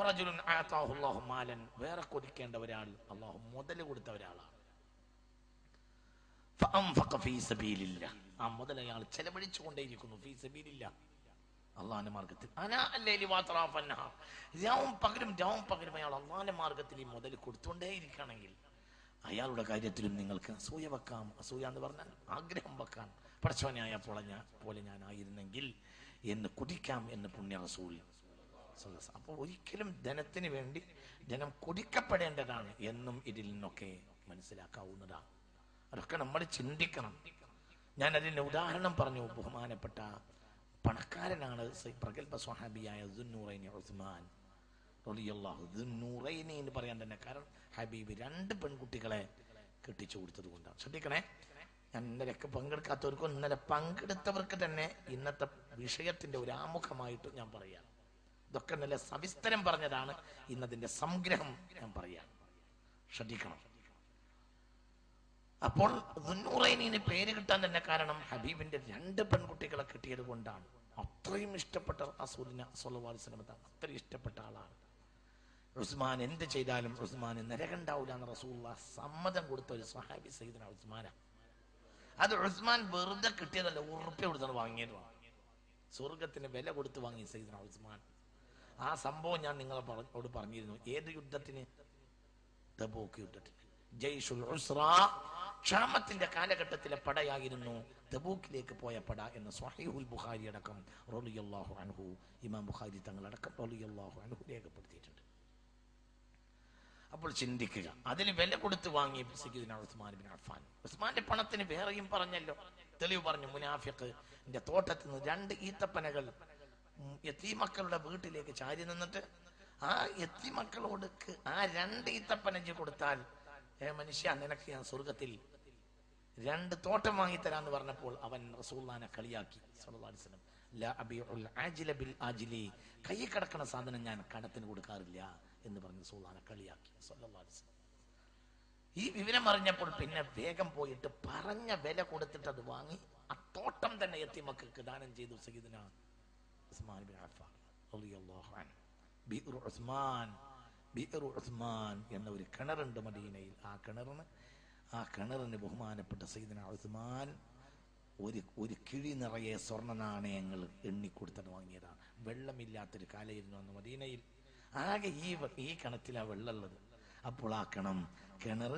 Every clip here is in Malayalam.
വറജുലുൻ ആതാഹു അല്ലാഹു മാലൻ, വേറെ കൊടുക്കേണ്ട ഒരാൾ അല്ലാഹു മുതൽ കൊടുത്ത ഒരാളാണ്. ഫഅൻഫഖ ഫീ സബീലില്ലാഹ്, ആ മുതൽ അയാൾ ചെലവഴിച്ചു കൊണ്ടേയിരിക്കുന്നു. ഫീ സബീലില്ലാഹ്, അള്ളാഹിന്റെ മാർഗത്തിൽ. രാവും പകലും അയാൾ അള്ളാഹിന്റെ മാർഗത്തിൽ ഈ മുതൽ കൊടുത്തുകൊണ്ടേയിരിക്കുകയാണെങ്കിൽ അയാളുടെ കാര്യത്തിലും നിങ്ങൾക്ക് അസൂയ വെക്കാം. അസൂയ എന്ന് പറഞ്ഞാൽ ആഗ്രഹം വെക്കാൻ, പടച്ചവനായ പോലെ ഞാനായിരുന്നെങ്കിൽ എന്ന് കുടിക്കാം എന്ന് പുണ്യ റസൂൽ. അപ്പോൾ ഒരിക്കലും ധനത്തിന് വേണ്ടി ധനം കുടിക്കപ്പെടേണ്ടതാണ് എന്നും ഇതിൽ നിന്നൊക്കെ മനസ്സിലാക്കാവുന്നതാണ്. അതൊക്കെ നമ്മൾ ചിന്തിക്കണം. ഞാൻ അതിന് ഉദാഹരണം പറഞ്ഞു. ബഹുമാനപ്പെട്ട പണക്കാരനാണ് പ്രഗൽഭ സ്വഹാബിയായ ദുന്നൂറൈനി ഉസ്മാൻ റളിയല്ലാഹു. ദുന്നൂറൈനി എന്ന് പറയാൻ തന്നെ കാരണം ഹബീബ് 2 പെൺകുട്ടികളെ കെട്ടിച്ചു കൊടുത്തത് കൊണ്ടാണ്. ശ്രദ്ധിക്കണേ, ഞാൻ ഇന്നലെയൊക്കെ പങ്കെടുക്കാത്തവർക്കും ഇന്നലെ പങ്കെടുത്തവർക്ക് തന്നെ ഇന്നത്തെ വിഷയത്തിന്റെ ഒരു ആമുഖമായിട്ട് ഞാൻ പറയാം. ഇതൊക്കെ നല്ല സവിസ്തരം പറഞ്ഞതാണ്. ഇന്നതിന്റെ സംഗ്രഹം ഞാൻ പറയാം, ശ്രദ്ധിക്കണം. അപ്പോൾ ദുന്നൂറൈനിന് പേര് കിട്ടാൻ തന്നെ കാരണം ഹബീബിന്റെ 2 പെൺകുട്ടികളെ കിട്ടിയത് കൊണ്ടാണ്. അത്രയും ഇഷ്ടപ്പെട്ട റസൂലിനെ സ്വല്ലല്ലാഹു അലൈഹി വസല്ലം, അത്രയും ഇഷ്ടപ്പെട്ട ആളാണ്. ഉസ്മാൻ എന്ത് ചെയ്താലും ഉസ്മാൻ നരകണ്ടാവൂല എന്ന് റസൂലുള്ളാഹി സമ്മതം കൊടുത്ത ഒരു സ്വഹാബി സയ്യിദുന ഉസ്മാനാ. അത് ഉസ്മാൻ വെറുതെ കിട്ടിയതല്ല, ഉറുപ്പ്യ കൊടുത്താണ് വാങ്ങിയതാണ്. സ്വർഗത്തിന് വില കൊടുത്ത് വാങ്ങി സയ്യിദുന ഉസ്മാൻ. ആ സംഭവം ഞാൻ നിങ്ങളോട് പറഞ്ഞിരുന്നു. ഏത് യുദ്ധത്തിന്? തബൂക്ക് യുദ്ധത്തിന്. ജയ്ഷുൽ ഉസ്റ, ക്ഷാമത്തിന്റെ കാലഘട്ടത്തിലെ പടയായിരുന്നു തബൂക്കിലേക്ക് പോയ പട എന്ന് സ്വഹീഹുൽ ബുഖാരി അടക്കം റളിയല്ലാഹു അൻഹു, ഇമാം ബുഖാരി തങ്ങളടക്കം റളിയല്ലാഹു അൻഹു രേഖപ്പെടുത്തിയിട്ടുണ്ട്. അപ്പോൾ ചിന്തിക്കുക, അതിന് വില കൊടുത്ത് വാങ്ങിയ സയ്യിദുന ഉസ്മാൻ ഇബ്നു അഫ്ഫാൻ. ഉസ്മാന്റെ പണത്തിന് വേറെയും പറഞ്ഞല്ലോ, തെളിവ് പറഞ്ഞു. മുനാഫിഖിന്റെ തോട്ടത്തിൽ നിന്ന് 2 ഈത്തപ്പനകൾ യതീമക്കളുടെ വീട്ടിലേക്ക് ചാരി നിന്നിട്ട് ആ യതീമക്കളോട് ആ 2 ഈത്തപ്പനഞ്ച് കൊടുത്താൽ മനുഷ്യ നിനക്ക് ഞാൻ സ്വർഗത്തിൽ 2 തോട്ടം വാങ്ങിത്തരാന്ന് പറഞ്ഞപ്പോൾ അവൻ റസൂലുള്ളാഹിനെ കളിയാക്കി സ്വല്ലല്ലാഹു അലൈഹി വസല്ലം. ലാ അബീഉൽ ആജില ബിൽ ആജിലി, കൈ കിടക്കണ സാധനം ഞാൻ കടത്തിന് കൊടുക്കാറില്ല എന്ന് പറഞ്ഞ് റസൂലുള്ളാഹിനെ കളിയാക്കി സ്വല്ലല്ലാഹു അലൈഹി വസല്ലം. ഈ വിവരം അറിഞ്ഞപ്പോൾ പിന്നെ വേഗം പോയിട്ട് പറഞ്ഞ വില കൊടുത്തിട്ട് അത് വാങ്ങി ആ തോട്ടം തന്നെ യതീമക്കൾക്ക് ദാനം ചെയ്തു സയ്യിദുനാ ഉസ്മാൻ ഇബ്നു അഫ്ഫാൻ റളിയല്ലാഹു അൻഹു. ബിഇറു ഉസ്മാൻ എന്ന ഒരു കിണറുണ്ട് മദീനയിൽ. ആ കിണറിന് ബഹുമാനപ്പെട്ട സയ്യിദുനാ ഉസ്മാൻ ഒരു കിഴി നിറയെ സ്വർണ്ണ നാണയങ്ങൾ എണ്ണിക്കൊടുത്തിട്ട് വാങ്ങിയതാണ്. വെള്ളമില്ലാത്തൊരു കാലമായിരുന്നു അന്ന് മദീനയിൽ. ആകെ ഈ കിണറ്റിലാണ് വെള്ളമുള്ളത്. അപ്പോൾ ആ കിണർ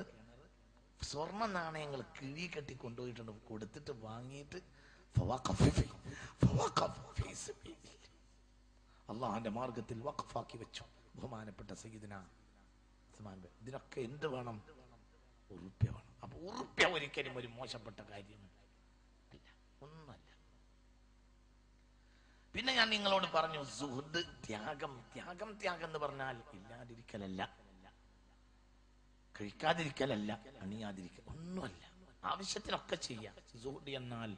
സ്വർണ്ണ നാണയങ്ങൾ കിഴി കെട്ടി കൊണ്ടുപോയിട്ടുണ്ട്. കൊടുത്തിട്ട് വാങ്ങിയിട്ട് അള്ളാഹുവിന്റെ മാർഗത്തിൽ വഖഫാക്കി വെച്ചു ബഹുമാനപ്പെട്ട സയ്യിദുനാ ഉസ്മാൻ. ഇതിനൊക്കെ എന്ത് വേണം? ഉറുപ്പ്യ വേണം. അപ്പൊ ഉറുപ്പ്യ ഒരിക്കലും ഒരു മോശപ്പെട്ട കാര്യം അല്ല, ഒന്നല്ല. പിന്നെ ഞാൻ നിങ്ങളോട് പറഞ്ഞു സുഹൃദ്, ത്യാഗം എന്ന് പറഞ്ഞാൽ ഇല്ലാതിരിക്കലല്ല, കഴിക്കാതിരിക്കലല്ല, അണിയാതിരിക്കൽ ഒന്നുമല്ല. ആവശ്യത്തിനൊക്കെ ചെയ്യാം. സുഹൃദ് എന്നാൽ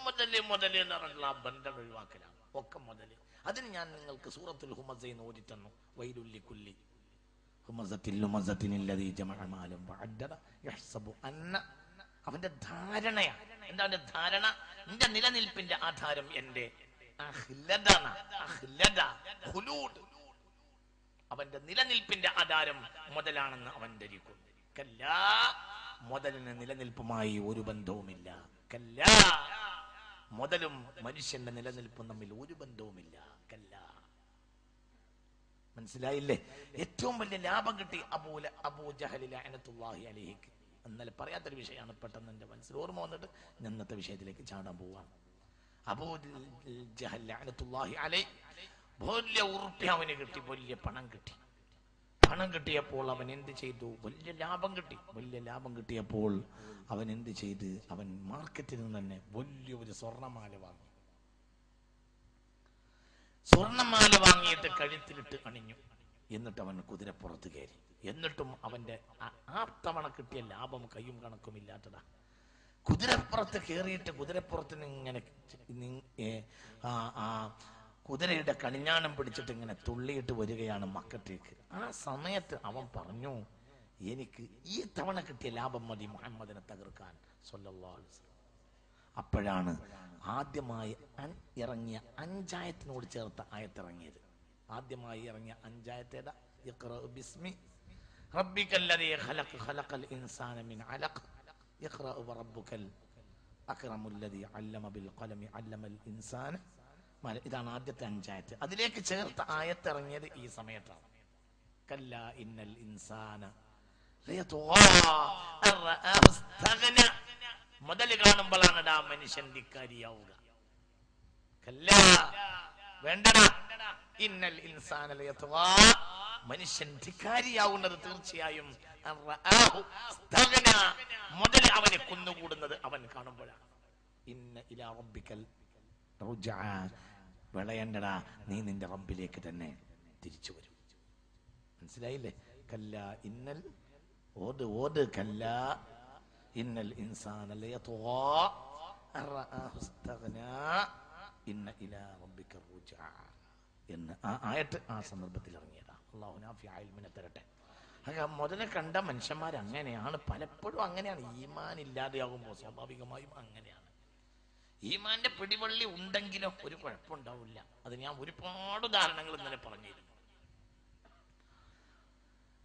മുതല് എന്ന് പറഞ്ഞിട്ടുള്ള ആ ബന്ധം ഒഴിവാക്കലാണ്. ഒക്കെ മുതല്. അതിന് ഞാൻ നിങ്ങൾക്ക് സൂറത്തുൽ ഹുമസയിൽ ഓതി തന്നു. വൈലുൽ ലികുല്ലി ഹുമസത്തിൽ ലുമസത്തിൻ അല്ലദീ ജമഅ മാലൻ വഅദ്ദദ യഹ്സബു അന്ന, അവന്റെ ധാരണയാണ്. എന്താ അവന്റെ ധാരണ? എന്റെ നിലനിൽപ്പിന്റെ ആധാരം എന്റെ അവന്റെ നിലനിൽപ്പിന്റെ ആധാരം മുതലാണെന്ന് അവൻ ധരിക്കുന്നു. കല്ലാ, മുതലിന് നിലനിൽപ്പുമായി ഒരു ബന്ധവുമില്ല. കല്ലാ, മുതലും മനുഷ്യന്റെ നിലനിൽപ്പും തമ്മിൽ ഒരു ബന്ധവുമില്ല. കല്ലാ, മനസ്സിലായില്ലേ? ഏറ്റവും വലിയ ലാഭം കിട്ടി അബൂ ജഹൽ ലഅനത്തുല്ലാഹി അലൈഹിക്ക്. എന്നാലും പറയാത്തൊരു വിഷയമാണ്, പെട്ടെന്ന് എന്റെ മനസ്സിൽ ഓർമ്മ വന്നിട്ട് ഇന്നത്തെ വിഷയത്തിലേക്ക് ചാടാൻ പോവാണ്. അബൂ ജഹൽ ലഅനത്തുല്ലാഹി അലൈഹി വലിയ ഉറുപ്പ്യ അവന് കിട്ടി, വലിയ പണം കിട്ടി. പണം കിട്ടിയപ്പോൾ അവൻ എന്ത് ചെയ്തു? വലിയ ലാഭം കിട്ടിയപ്പോൾ അവൻ എന്ത് ചെയ്ത്? അവൻ മാർക്കറ്റിൽ നിന്ന് തന്നെ വലിയൊരു സ്വർണ്ണമാല വാങ്ങി. സ്വർണ്ണമാല വാങ്ങിയിട്ട് കഴുത്തിലിട്ട് അണിഞ്ഞു. എന്നിട്ട് അവൻ കുതിരപ്പുറത്ത് കയറി. എന്നിട്ടും അവന്റെ ആ തവണ കിട്ടിയ ലാഭം കയ്യും കണക്കുമില്ലാത്തതാ. കുതിരപ്പുറത്ത് കയറിയിട്ട് കുതിരപ്പുറത്തിന് ഇങ്ങനെ കുതിരയുടെ കണിഞ്ഞാണം പിടിച്ചിട്ട് ഇങ്ങനെ തുള്ളിയിട്ട് വരികയാണ് മക്കത്തേക്ക്. ആ സമയത്ത് അവൻ പറഞ്ഞു, എനിക്ക് ഈ തവണ കിട്ടിയ ലാഭം മതി മുഹമ്മദിനെ തകർക്കാൻ സ്വല്ലല്ലാഹു അലൈഹി വസല്ലം. അപ്പോഴാണ് ആദ്യമായി ഇറങ്ങിയ 5 ആയത്തിനോട് ചേർത്ത ആയത്തിറങ്ങിയത്. ആദ്യമായി ഇറങ്ങിയ 5 ആയത്തേതാ? ഇഖ്റ ബിസ്മി റബ്ബിക്കല്ലദീ ഖലഖ ഖലഖൽ ഇൻസാന മിൻ അലഖ് ഇഖ്റ വറബ്ബുക്കൽ അക്രമുല്ലദീ അല്ലമ ബിൽ ഖലമി അല്ലമൽ ഇൻസാന. ഇതാണ് ആദ്യത്തെ 5 ആയത്ത്. അതിലേക്ക് ചേർത്ത ആയത്ത് ഇറങ്ങിയത് ഈ സമയത്താണ്. കല്ലാ ഇന്നൽ ഇൻസാന മുതൽ കാണുമ്പോഴാണ് ആ മനുഷ്യൻ ധിക്കാരിയാവുക. കല്ലാ വേണ്ടടാ, ഇന്നൽ ഇൻസാന ലയത്ഗാ, മനുഷ്യൻ ധിക്കാരിയാവുന്നത് തീർച്ചയായും മുതൽ അവനെ കുന്നുകൂടുന്നത് അവൻ കാണുമ്പോഴാണ്. ഇന്ന ഇലാ റബ്ബിക്കൽ റുജ്ആ, വിളയണ്ടടാ, നീ നിന്റെ റബ്ബിലേക്ക് തന്നെ തിരിച്ചു വരും. മനസ്സിലായില്ലേ? കല്ലാ ഇന്നൽ ഓട് കല്ലാ ഇന്നൽ ഇൻസാന ലയത്ഗാ അർആഹു ഇസ്തഗ്നാ ഇന്ന ഇലാ റബ്ബിക റുജ്ആ എന്ന് ആ ആയത്ത് ആ സന്ദർഭത്തിൽ ഇറങ്ങിയതാ. അല്ലാഹു നാഫിഅ ഇൽമിനെ തരട്ടെ. മുതലെ കണ്ട മനുഷ്യന്മാർ അങ്ങനെയാണ്, പലപ്പോഴും അങ്ങനെയാണ്. ഈമാൻ ഇല്ലാതെയാകുമ്പോൾ സ്വാഭാവികമായും അങ്ങനെയാണ്. ഈമാന്റെ പിടിവള്ളി ഉണ്ടെങ്കിലോ ഒരു കുഴപ്പമുണ്ടാവില്ല. അത് ഞാൻ ഒരുപാട് ഉദാഹരണങ്ങൾ ഇന്നലെ പറഞ്ഞിരുന്നു.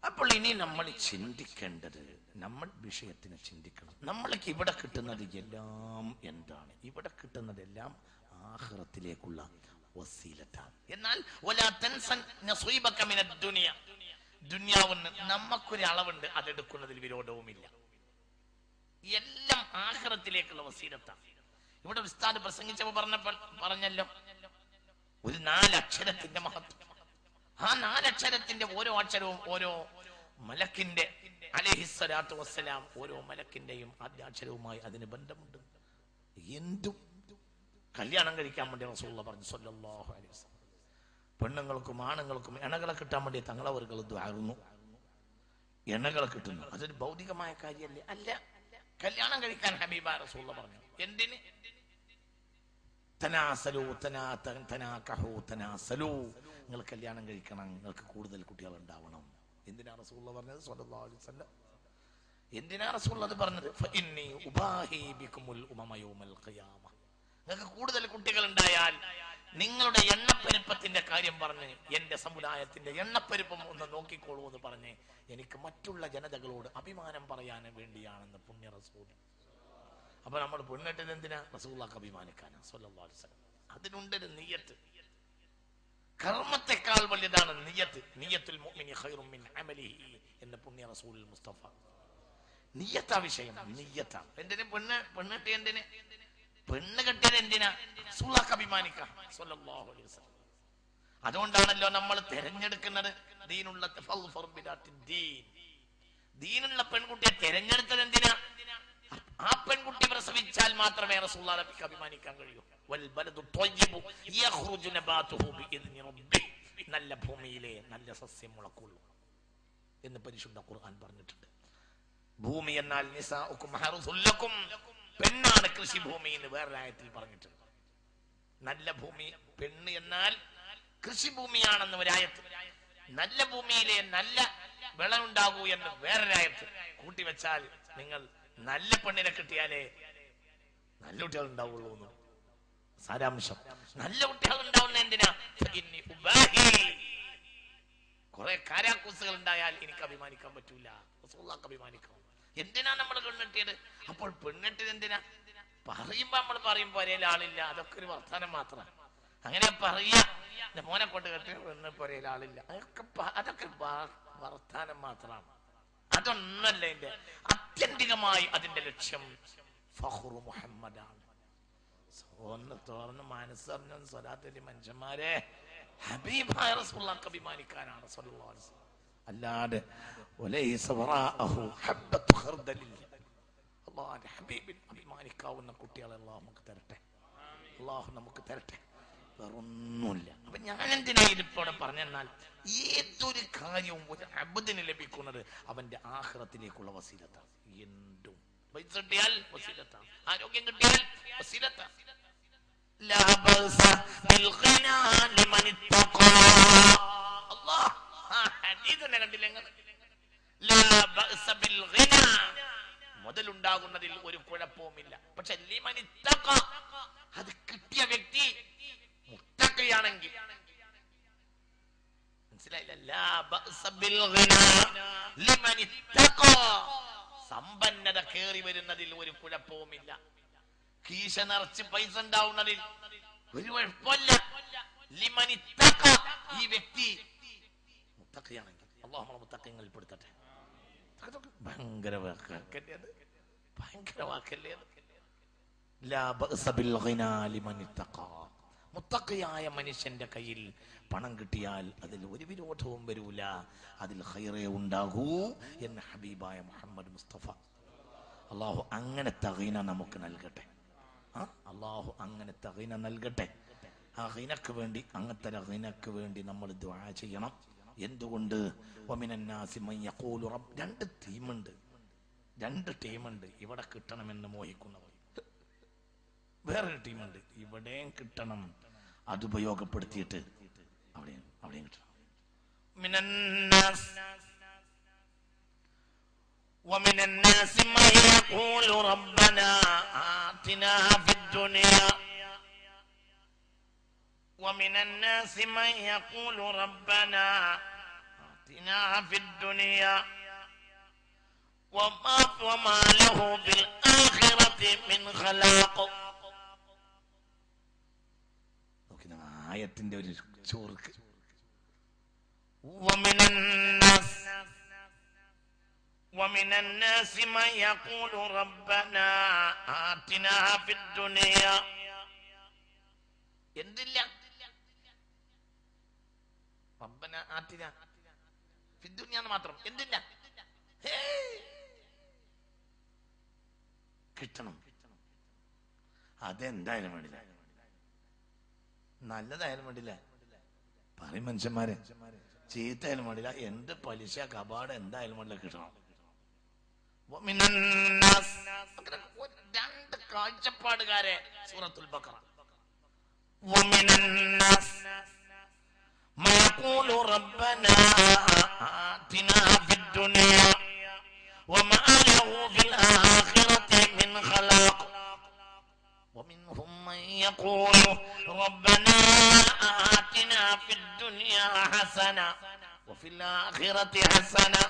അപ്പോൾ ഇനി നമ്മൾ ചിന്തിക്കേണ്ടത്, നമ്മൾ വിഷയത്തിനെ ചിന്തിക്കണം. നമ്മൾക്ക് ഇവിടെ കിട്ടുന്നത് എല്ലാം എന്താണ്? ഇവിടെ കിട്ടുന്നതെല്ലാം ആഖിറത്തിലേക്കുള്ള വസീലത്താണ്. എന്നാൽ വലാ തൻസൻ നസീബക മിനദ് ദുനിയ, ദുനിയാവിന് നമുക്കൊരു അളവുണ്ട്, അതെടുക്കുന്നതിൽ വിരോധവുമില്ല. എല്ലാം ആഖിറത്തിലേക്കുള്ള വസീലത്താണ്. ഇവിടെ ഉസ്താദ് പ്രസംഗിച്ചപ്പോൾ പറഞ്ഞല്ലോ ഒരു 4 അക്ഷരത്തിന്റെ മഹത്വം. ആ 4 അക്ഷരത്തിന്റെ ഓരോ അക്ഷരവും ഓരോ മലക്കിന്റെ അലൈഹിസ്സലാത്തു വസ്സലാം, ഓരോ മലക്കിന്റെയും ആദ്യാക്ഷരവുമായി അതിന് ബന്ധമുണ്ട്. എന്തും കല്യാണം കഴിക്കാൻ വേണ്ടി റസൂലുള്ളാഹി പറഞ്ഞു സ്വല്ലല്ലാഹു അലൈഹി വസല്ലം, പെണ്ണുങ്ങൾക്കും ആണുങ്ങൾക്കും എണകളെ കിട്ടാൻ വേണ്ടി തങ്ങളവർക്ക് ദ്വാരുന്നു. എണകളെ കിട്ടുന്നു, അതൊരു ഭൗതികമായ കാര്യമല്ലേ? അല്ല. കല്യാണം കഴിക്കാൻ ഹബീബായ റസൂലുള്ളാഹി പറഞ്ഞു. എന്തിന്? തനാസലു തനാകഹു തനാസലു, നിങ്ങൾ കല്യാണം കഴിക്കണം, നിങ്ങൾക്ക് കൂടുതൽ കുട്ടികൾ ഉണ്ടാവണം. എന്തിനാ റസൂലുള്ളാഹി പറഞ്ഞത് സ്വല്ലല്ലാഹു അലൈഹി വസല്ലം? എന്തിനാ റസൂലുള്ളാഹി അത് പറഞ്ഞത്? ഫഇന്നി ഉബാഹി ബികുമുൽ ഉമമ യൗമൽ ഖിയാമ, നിങ്ങൾക്ക് കൂടുതൽ കുട്ടികൾ ഉണ്ടായാൽ നിങ്ങളുടെ എണ്ണപ്പെരുപ്പത്തിന്റെ കാര്യം പറഞ്ഞ് എന്റെ സമുദായത്തിന്റെ എണ്ണപ്പെരുപ്പം ഒന്ന് നോക്കിക്കോളൂ എന്ന് പറഞ്ഞ് എനിക്ക് മറ്റുള്ള ജനതകളോട് അഭിമാനം പറയാൻ വേണ്ടിയാണെന്ന് പുണ്യ റസൂൽ. അപ്പൊ നമ്മൾ പെണ്ണിട്ടത് എന്തിനാ? റസൂലുള്ളാഹിക്ക് അഭിമാനിക്കാനാ സ്വല്ലല്ലാഹു അലൈഹി വസല്ലം. അതിനുണ്ടൊരു നിയ്യത്ത്. കർമ്മത്തെക്കാൾ വലുതാണ് നിയ്യത്ത്. നിയ്യത്തുൽ മുഅ്മിനി ഖൈറും മിൻ അമലിഹി എന്ന് പുണ്യ റസൂൽ മുസ്തഫ. നിയ്യത്താ വിഷയം, നിയ്യത്താ. എന്തിന് പെണ്ണിട്ട്? എന്തിന് പെണ്ണ് കെട്ടിയത്? എന്തിനാ? റസൂലുള്ളാഹിക്ക് അഭിമാനിക്കാം സ്വല്ലല്ലാഹു അലൈഹി വസല്ലം. അതുകൊണ്ടാണല്ലോ നമ്മൾ തിരഞ്ഞെടുക്കുന്നത് ദീനുള്ള പെൺകുട്ടിയെ തിരഞ്ഞെടുത്തത് എന്തിനാ? ആ പെൺകുട്ടി പ്രസവിച്ചാൽ മാത്രമേ റസൂലുള്ളാഹിക്ക് അഭിമാനിക്കാൻ കഴിയൂ. വൽബലദു ത്വയ്യിബു യഖ്റുജു നബാതുഹു ബിഇദ്നി റബ്ബിഹി, നല്ല ഭൂമിയിലെ നല്ല സസ്യം മുളക്കുള്ളൂ എന്ന് പരിശുദ്ധ ഖുർആൻ പറഞ്ഞിട്ടുണ്ട്. ഭൂമി എന്നാൽ നിസാഉകും ഹർസുൽ ലക്കും, പെണ്ണാണ് കൃഷിഭൂമി എന്ന് വേറെ ആയത്തിൽ പറഞ്ഞിട്ടുണ്ട്. നല്ല ഭൂമി പെണ്ണ് എന്നാൽ കൃഷിഭൂമിയാണെന്ന് ഒരായത്ത്, നല്ല ഭൂമിയിലെ നല്ല വിളവുണ്ടാകൂ എന്ന് വേറൊരായത്ത് കൂട്ടിവെച്ചാൽ നിങ്ങൾ നല്ല പെണ്ണിനെ കിട്ടിയാലേ നല്ല കുട്ടികൾ ഉണ്ടാവുള്ളൂ എന്ന് സാരാംശം. നല്ല കുട്ടികൾ ഉണ്ടാവുന്ന എന്തിനാ? കുറെ കാരാക്കൂസുകൾ ഉണ്ടായാൽ എനിക്ക് അഭിമാനിക്കാൻ പറ്റൂല, റസൂലുള്ളാഹിക്ക് അഭിമാനിക്കാം. എന്തിനാ നമ്മൾ പെണ്ണെട്ടിയത്? അപ്പോൾ പെണ്ണെട്ടിയത് എന്തിനാ? പറയുമ്പോ നമ്മൾ പറയുമ്പോ ഒരേ ആളില്ല, അതൊക്കെ ഒരു വർത്താനം മാത്രമാണ്. അങ്ങനെ പറയാ മോനെ കൊണ്ട് കെട്ടി പെണ്ണ് ഒരേ ആളില്ല, അതൊക്കെ വർത്താനം മാത്രമാണ്. അതൊന്നല്ല എന്റെ ആത്യന്തികമായി അതിന്റെ ലക്ഷ്യം ഫഖ്റു മുഹമ്മദാണ്. ഒന്ന് തുറന്ന് മനസ്സറിഞ്ഞ സ്വലാത്തിന്റെ മനുഷ്യന്മാരെ ഹബീബായ റസൂലുള്ളാഹിക്ക് അഭിമാനിക്കാനാണ് സ്വല്ലല്ലാഹു അലൈഹി വസല്ലം. അല്ലാതെ വലൈസ വറാഅഹു ഹബ്ബത്തു ഖർദലിൽ, അല്ലാഹുവിന്റെ ഹബീബിൽ അഭിമാനിക്കാവുന്ന കുട്ടികളെ അല്ലാഹു നമുക്ക് തരട്ടെ, അല്ലാഹു നമുക്ക് തരട്ടെ. വേറൊന്നുമില്ല. അപ്പൊ ഞാൻ എന്തിനാ ഇതിപ്പോടെ പറഞ്ഞെന്നാൽ ഏതൊരു കാര്യവും ഒരു അബ്ദിന് ലഭിക്കുന്നത് അവന്റെ ആഖിറത്തിലേക്കുള്ള വസീലത്താണ്. എന്തും പൈസ കിട്ടിയാൽ വസീലത്താണ്, ആരോഗ്യം കിട്ടിയാൽ വസീലത്താണ്. ലാ ബഅസ ബിൽ ഖിനാ ലിമൻ ഇത്തഖാ. അല്ലാഹ് ആ ഹദീസിനെ കണ്ടില്ലേ? ലാ ബഅസ ബിൽ ഖിനാ, മുതലുണ്ടാകുന്നതിൽ ഒരു കുഴപ്പവുമില്ല. പക്ഷെ അത് കിട്ടിയ വ്യക്തി മുത്തഖിയാണെങ്കിൽ മനസ്സിലായില്ല. സമ്പന്നത കേറി വരുന്നതിൽ ഒരു കുഴപ്പവുമില്ല. കീശ നിറച്ച് പൈസ ഉണ്ടാവുന്നതിൽ ഒരു കുഴപ്പമില്ല. ഈ വ്യക്തി മുത്തഖിയാണെങ്കിൽ അല്ലാഹു നമ്മളെ മുത്തഖിങ്ങളിൽ പെടുത്തട്ടെ. ഭയങ്കര വാക്കല്ലേ അത്, ഭയങ്കര വാക്കല്ലേ അത്. മുത്തഖിയായ മനുഷ്യന്റെ കയ്യിൽ പണം കിട്ടിയാൽ അതിൽ ഒരു വിരോധവും വരൂല, അതിൽ ഖൈറേ ഉണ്ടാകൂ എന്ന് ഹബീബായ മുഹമ്മദ് മുസ്തഫ. അല്ലാഹു അങ്ങനെ തഖീന നമുക്ക് നൽകട്ടെ. അല്ലാഹു അങ്ങനെ തഖീന നൽകട്ടെ. ആ ഖീനക്ക് വേണ്ടി, അങ്ങനത്തെ ഖീനക്ക് വേണ്ടി നമ്മൾ ദുആ ചെയ്യണം. എന്തുകൊണ്ട്? രണ്ട് ടീമുണ്ട്. ഇവിടെ കിട്ടണമെന്ന് മോഹിക്കുന്നവർ, വേറൊരു ടീമുണ്ട് ഇവിടെയും കിട്ടണം, അത് ഉപയോഗപ്പെടുത്തിയിട്ട് അവിടെയും കിട്ടണം. ومن الناس من يقول ربنا آتنا في الدنيا ومن الناس من يقول ربنا آتنا في الدنيا وما له بالآخرة من خلاق. ആയത്തിന്റെ ഒരു ചോർക്ക്. ومن الناس من يقول ربنا آتنا في الدنيا. എന്തില്ല? ربنا آتنا في الدنيا മാത്രം. എന്തില്ല? കിട്ടണം. അതെന്തായാലും വേണ്ടില്ല, നല്ലതായാലും വേണ്ടില്ല. പറയും മനുഷ്യന്മാരെ, ചീത്തയായാലും വേണ്ടില്ല, എന്ത് പലിശ കപാട് എന്തായാലും വേണ്ടില്ല, കിട്ടണം. രണ്ട് കാഴ്ചപ്പാടുകാരെ സൂറത്തുൽ ബഖറ. ومن الناس ما يقول ربنا آتنا في الدنيا وما له في الآخرة من خلاق. ومنهم من يقول ربنا آتنا في الدنيا حسنة وفي الآخرة حسنة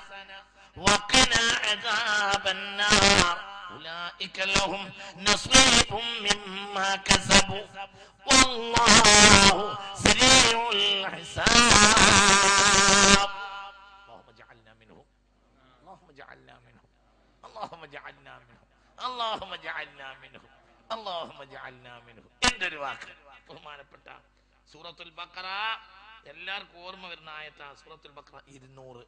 وقنا عذاب النار أولئك لهم نصيب مما كسبوا والله سريع الحساب. اللهم اجعلنا منهم، اللهم اجعلنا منهم، اللهم اجعلنا منهم، اللهم اجعلنا منهم, اللهم اجعلنا منهم. എന്തൊരു വാക്ക്! ബഹുമാനപ്പെട്ട സൂറത്തുൽ ബഖറ എല്ലാവർക്കും ഓർമ്മ വരുന്ന ആയത്താ. സൂറത്തുൽ ബഖറ 200,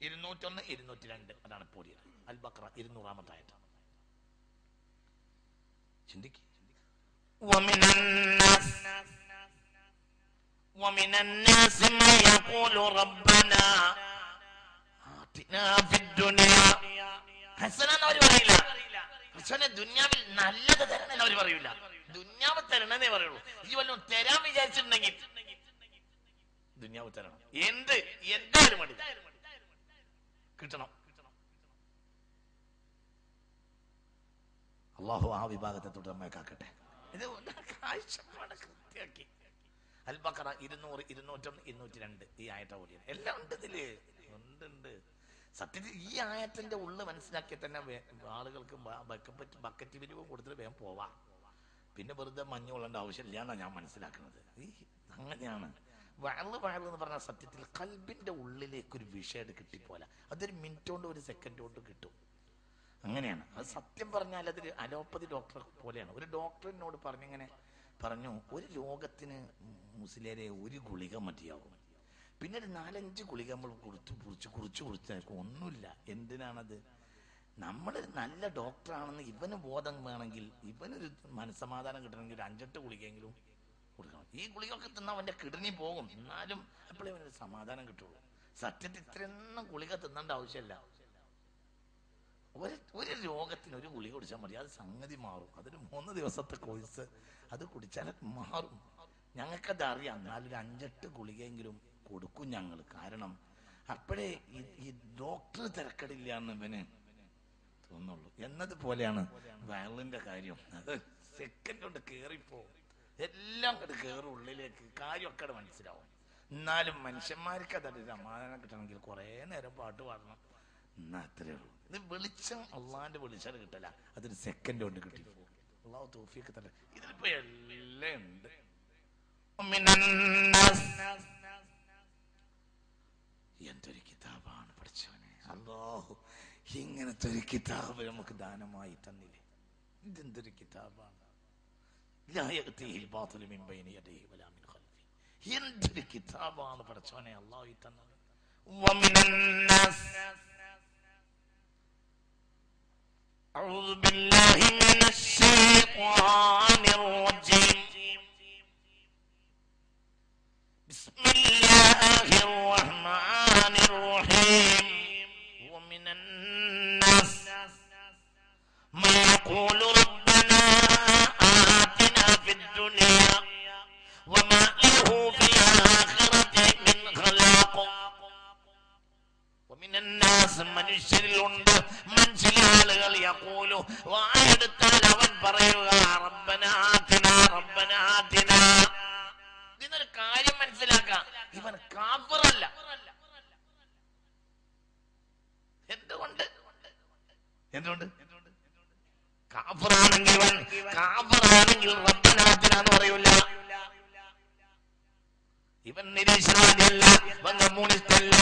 201, 202 അതാണ് പോരിയ. അൽ ബഖറ 200-ാമത്തെ ആയത്ത്. ചിന്തിക്ക്. ومن الناس من يقول ربنا آتنا في الدنيا حسنة. അവർ പറയില്ല ഹസന ദുനിയാവിൽ നല്ലത് തരണമെന്ന് അവർ പറയൂല, ദുനിയാവ് തരണമെന്നേ പറയുള്ളൂ. ഈ വല്ലതും തരാൻ വിചാരിച്ചിട്ടുണ്ടെങ്കിൽ ദുനിയാവ് തരണം. എന്തായാലും മതി, കിട്ടണം. അല്ലാഹു ആ വിഭാഗത്തെ തൊട്ട് നമ്മെ കാക്കട്ടെ. ഇത് കാഴ്ചപ്പാട് കൃത്യമാക്കി. അൽ ബഖറ 200, 201, 202 ഈ ആയത്ത പോലെയാണ്. എല്ലാം ഉണ്ട് ഇതില്, ഉണ്ട്. സത്യത്തിൽ ഈ ആയത്തിന്റെ ഉള്ളിൽ മനസ്സിലാക്കിയ തന്നെ ആളുകൾക്ക് ബക്കറ്റ് പിരിവ് കൊടുത്തിട്ട് വേഗം പോവാം. പിന്നെ വെറുതെ മഞ്ഞ് കൊള്ളേണ്ട ആവശ്യമില്ല എന്നാണ് ഞാൻ മനസ്സിലാക്കുന്നത്. അങ്ങനെയാണ് വഅള് എന്ന് പറഞ്ഞാൽ സത്യത്തിൽ കൽബിന്റെ ഉള്ളിലേക്ക് ഒരു വിഷയം കിട്ടിപ്പോലെ. അതൊരു മിനിറ്റ് കൊണ്ട്, ഒരു സെക്കൻഡ് കൊണ്ട് കിട്ടും. അങ്ങനെയാണ് അത്. സത്യം പറഞ്ഞാൽ അതൊരു അലോപ്പതി ഡോക്ടറെ പോലെയാണ്. ഒരു ഡോക്ടറിനോട് പറഞ്ഞു ഒരു രോഗത്തിന് മുസ്ലിരെ ഒരു ഗുളിക മതിയാവും, പിന്നെ ഒരു 4-5 ഗുളിക നമ്മൾ കുറിച്ച് ഒന്നുമില്ല. എന്തിനാണത്? നമ്മളൊരു നല്ല ഡോക്ടറാണെന്ന് ഇവന് ബോധം വേണമെങ്കിൽ, ഇവനൊരു മനസ്സമാധാനം കിട്ടണമെങ്കിൽ ഒരു 5-8 ഗുളികയെങ്കിലും കൊടുക്കണം. ഈ ഗുളികയൊക്കെ തിന്നാൽ അവന്റെ കിഡ്നി പോകും, എന്നാലും അപ്പോഴേ അവനൊരു സമാധാനം കിട്ടുള്ളൂ. സത്യത്തിൽ ഇത്രയൊന്നും ഗുളിക തിന്നേണ്ട ആവശ്യമില്ല. ഒരു രോഗത്തിന് ഒരു ഗുളിക കുടിച്ചാൽ മതി, അത് സംഗതി മാറും. അതൊരു 3 ദിവസത്തെ കോഴ്സ്, അത് കുടിച്ചാൽ മാറും. ഞങ്ങൾക്കത് അറിയാം. എന്നാലൊരു 5-8 ഗുളികയെങ്കിലും കൊടുക്കും ഞങ്ങൾ. കാരണം അപ്പോഴേ ഈ ഡോക്ടർ തിരക്കടില്ല എന്ന് ഇവന് തോന്നുള്ളൂ എന്നതുപോലെയാണ് വയറിന്റെ കാര്യം. അത് സെക്കൻഡ് കൊണ്ട് കേറിപ്പോ എല്ലാം കൊണ്ട് കയറും ഉള്ളിലേക്ക്, കാര്യമൊക്കെ അത് മനസ്സിലാവും. എന്നാലും മനുഷ്യന്മാർക്ക് അതൊരു സമാധാനം കിട്ടണമെങ്കിൽ കുറെ നേരം പാട്ട് പാടണം. എന്നാ അത്രേ ഉള്ളൂ. ഇത് വെളിച്ചം, അള്ളാന്റെ വെളിച്ചം കിട്ടല, അതൊരു സെക്കൻഡ് കൊണ്ട് കിട്ടിപ്പോ. അള്ളാഹു തൗഫീഖ് തരട്ടെ. ഇതിലിപ്പോ എല്ലാം ഉണ്ട്. എന്തൊരു കിതാബാണ് പഠിച്ചവനെ. അല്ലാഹു ഇങ്ങനത്തെ ഒരു കിതാബ് നമുക്ക് ദാനമായി തന്നില്ലേ. ഇതെന്തൊരു കിതാബാണ്. എന്തൊരു കിതാബാണ് പഠിച്ചവനെ അല്ലാഹു തന്നത്. أعوذ بالله من الشيطان الرجيم. بسم الله الرحمن الرحيم. ومن الناس من يقول ربنا آتنا في الدنيا وما له في الآخرة من خلاق. ومن الناس മനുഷ്യരിലുണ്ട് ചില ആളുകൾ യഖൂലു വായെടുത്താൽ അവൻ പറയുക റബ്ബനാ ആതിനാ റബ്ബനാ ആതിനാ. ഇതിനൊരു കാര്യം മനസ്സിലാക്കാം, ഇവൻ കാഫിറല്ല. എന്തുകൊണ്ട് കാഫിറാണെങ്കിൽ റബ്ബനാ ആതിനാ എന്ന് പറയൂല. ഇവൻ നിരീശ്വരവാദിയല്ല, ഇവൻ കമ്മ്യൂണിസ്റ്റല്ല.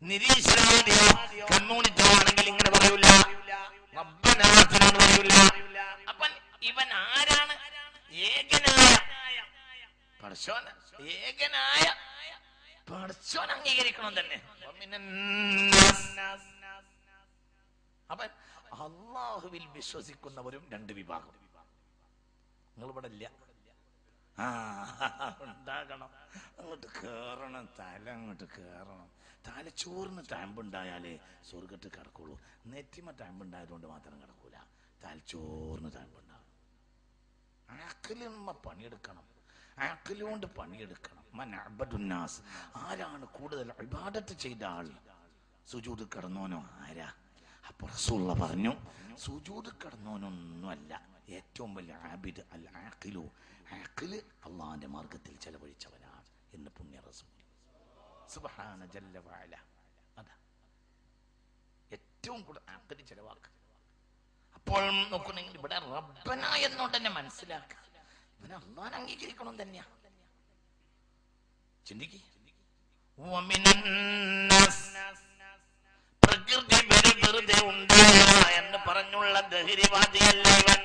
നിരീശ്വരവാദിയോ കമ്മ്യൂണിസ്റ്റോ ആണെങ്കിൽ ഇങ്ങനെ പറയൂല, റബ്ബനാ ആതിനാ എന്ന് പറയൂല. അപ്പൻ ഇവൻ ആരാണ്? ഏകനായ പടച്ചോൻ. ഏകനായ പടച്ചോൻ അംഗീകരിക്കണം തന്നെ. അവൻ അല്ലാഹുവിൽ വിശ്വസിക്കുന്നവരും രണ്ട് വിഭാഗം. നിങ്ങൾ ഇവിടെ ഇല്ല, ഉണ്ടാകണം. അങ്ങോട്ട് കേറണം, തല അങ്ങോട്ട് കേറണം. തലച്ചോറിന് ടാമ്പുണ്ടായാലേ സ്വർഗത്ത് കിടക്കുള്ളൂ. നെറ്റിമ ടാമ്പുണ്ടായതുകൊണ്ട് മാത്രം കിടക്കൂല, തലച്ചോറിന് ടാമ്പുണ്ടാകും. അഖിലുമ്മ പണിയെടുക്കണം, അഖിലുകൊണ്ട് പണിയെടുക്കണം. മൻ അബ്ദുന്നാസ്, ആരാണ് കൂടുതൽ ഇബാദത്ത് ചെയ്ത ആൾ? സുജൂദ് കിടന്നോനോ? ആരാ? അപ്പൊ റസൂലുള്ള പറഞ്ഞു, സുജൂദ് കിടന്നോനൊന്നുമല്ല, ഏറ്റവും വലിയ ആബിദ് അൽ ആഖിലു. ആഖില് അള്ളാഹിന്റെ മാർഗത്തിൽ ചെലവഴിച്ചവനാണ് എന്ന് പുണ്യ റസൂൽ സുബ്ഹാന ജല്ല വഅല. അതാ ഏറ്റവും കൂടുതൽ ആഖില് ചെലവാക്കുക. അപ്പോൾ നോക്കുന്നെങ്കിൽ ഇവിടെ റബ്ബന എന്നോണ്ട് തന്നെ മനസ്സിലാക്കുക, ഇവനെ അള്ളാഹ് അംഗീകരിക്കണം തന്നെയാ. ചിന്തിക്ക്. പ്രകൃതി വെറുതെ ഉണ്ടായ എന്ന് പറഞ്ഞുള്ള ദഹരിവാദിയല്ല ഇവൻ.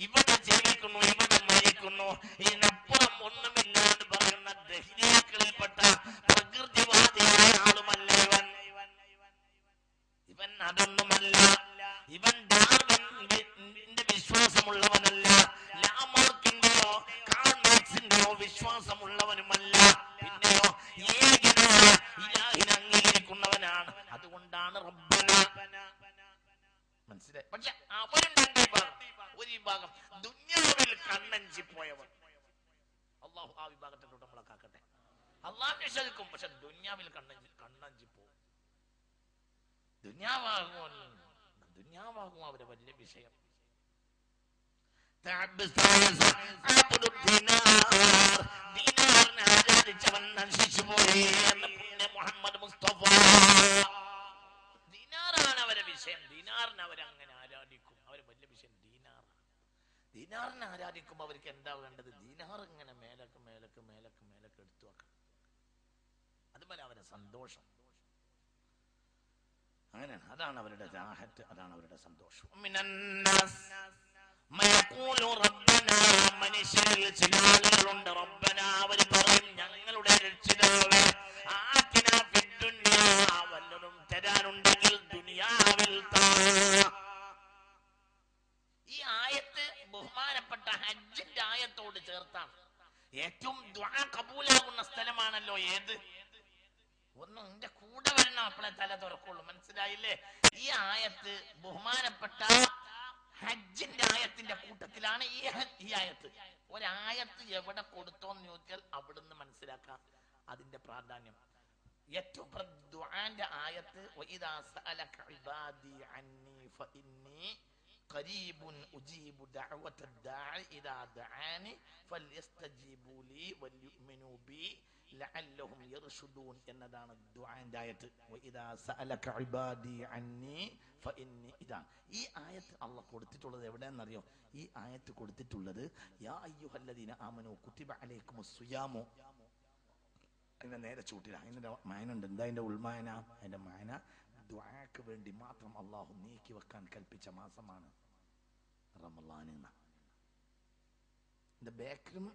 ഇവിടെ ജീവിക്കുന്നു, ഇവിടെ മരിക്കുന്നു, ഇതിനപ്പുറം ഒന്നുമില്ലാന്ന് പറയുന്ന ദഹ്രിയാക്കളിൽപ്പെട്ട പ്രകൃതിവാദിയായ ആളുമല്ല ഇവൻ. ഇവൻ അതൊന്നുമല്ല. ഇവൻ ഡാർവിന്റെ വിശ്വാസമുള്ളവനല്ല, ലാമാർക്കിന്റെയോ കാൾ മാർക്സിന്റെയോ വിശ്വാസമുള്ളവനുമല്ല. പിന്നെയോ ഏകനായ ഇലാഹിനെ അംഗീകരിക്കുന്നവനാണ്. അതുകൊണ്ടാണ് റബ്ബന. മനസ്സിലായി? പക്ഷെ അവരും രണ്ട് വിഭാഗം. ഒരു വിഭാഗം ദുന്യാവിൽ കണ്ണഞ്ചി പോയവർ. അള്ളാഹു ആ വിഭാഗത്തിലോട്ട് നമ്മളെ കാക്കട്ടെ. അള്ളാഹ് വിശ്വസിക്കും, പക്ഷെ ദുന്യാവിൽ കണ്ണഞ്ചി പോകും. ദുന്യാവാകും അവരെ വലിയ വിഷയം. ആരാധിച്ചവൻ നശിച്ചു പോയി എന്ന് മുഹമ്മദ് മുസ്തഫ. ദീനാറാണ് അവരെ വിഷയം. ദീനാറിന് അവരങ്ങനെ ആരാധിക്കും. അവരെ വലിയ വിഷയം ദീനാറാണ്. ദീനാറിനെ ആരാധിക്കുമ്പോൾ അവർക്ക് എന്താ വേണ്ടത്? ദീനാർ ഇങ്ങനെ മേലക്ക് മേലക്ക് മേലക്ക് മേലക്ക് എടുത്തു വെക്കണം. അതുപോലെ അവരെ സന്തോഷം അങ്ങനെയാണ്. അതാണ് അവരുടെ രാഹത്ത്, അതാണ് അവരുടെ സന്തോഷം. മനുഷ്യരിൽ ചില ആളുകളുണ്ട് റബ്ബന, അവർ പറയും ഞങ്ങളുടെ രക്ഷിതാവേ ആതിനാ ഫിദ്ദുനിയാ, വല്ലതും തരാനുണ്ടെങ്കിൽ ദുനിയാവിൽ താ. ഈ ആയത്ത് ബഹുമാനപ്പെട്ട ഹജ്ജിന്റെ ആയത്തോട് ചേർത്താണ്. ഏറ്റവും ദുആ കബൂലാകുന്ന സ്ഥലമാണല്ലോ ഏത്? ഒന്നും എന്റെ കൂടെ വരണം, അപ്പോഴേ തല തുറക്കുള്ളൂ. മനസ്സിലായില്ലേ? ഈ ആയത്ത് ബഹുമാനപ്പെട്ട ഹജ്ജിന്റെ ആയത്തിന്റെ കൂട്ടത്തിലാണ് ഈ ആയത്ത്. ഒരായത്ത് എവിടെ കൊടുത്തോന്ന് ചോദിച്ചാൽ അവിടുന്ന് മനസ്സിലാക്കാം അതിന്റെ പ്രാധാന്യം. ഏറ്റവും ദുആന്റെ ആയത്ത് വഇദാ സഅലക ഇബാദി അന്നി ഫഇന്നി ഖരീബുൻ ഉജീബു ദഅവത ദാഇ ഇദാ ദഅാനി ഫൽയസ്തജീബു ലി വൽയുമിനു ബി ലഅല്ലഹും യർഷുദൂൻ എന്നതാണ് ദുആന്റെ ആയത്ത്. വഇദാ സഅലക ഇബാദി അന്നി ഫഇന്നി. ഇതാ ഈ ആയത്ത് അല്ലാഹ് കൊടുത്തിട്ടുള്ളത് എവിടെയെന്നറിയോ? ഈ ആയത്ത് കൊടുത്തിട്ടുള്ളത് യാ അയ്യുഹല്ലദീന ആമനൂ കുതിബ അലൈക്കുമുസ് സിയാമു. അതിന്റെ നേരെ ചൂട്ടില്ല. അതിന്റെ മായനുണ്ട്. എന്താ അതിന്റെ ഉൾമായന? അതിന്റെ മായന ദുആക്ക് വേണ്ടി മാത്രം അള്ളാഹു നീക്കി വെക്കാൻ കൽപ്പിച്ച മാസമാണ് റമളാൻ. ഇതിന്റെ ബാക്കിലും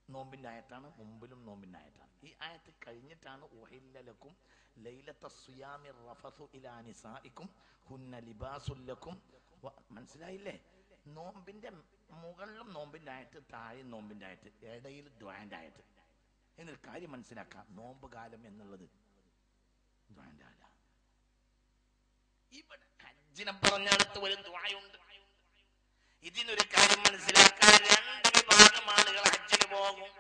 നോമ്പിന്റെ ആയത്താണ്, മുമ്പിലും നോമ്പിന്റെ ആയത്താണ്. ഈ ആയത്ത് കഴിഞ്ഞിട്ടാണ് ഉഹില്ല ലക്കും ലൈലത്ത സിയാമി റഫസു ഇലാ നിസാഇക്കും ഹുന്ന ലിബാസുൽ ലക്കും. മനസ്സിലായില്ലേ? നോമ്പിന്റെ മുകളിലും നോമ്പിന്റെ ആയത്ത്, താഴെ നോമ്പിന്റെ ആയത്ത്, ഇടയിൽ ദുആന്റെ ആയത്ത്. എന്നൊരു കാര്യം മനസ്സിലാക്കാം. നോമ്പ് കാലം എന്നുള്ളത് ദുആന്റെ കാല. ഇവിടെ ഹജ്ജിനെ പറഞ്ഞടുത്ത് ഒരു ദുആയുണ്ട്. ഇതിനൊരു കാര്യം മനസ്സിലാക്കാൻ രണ്ട് വിഭാഗം ആളുകൾ ഹജ്ജിന് പോകും.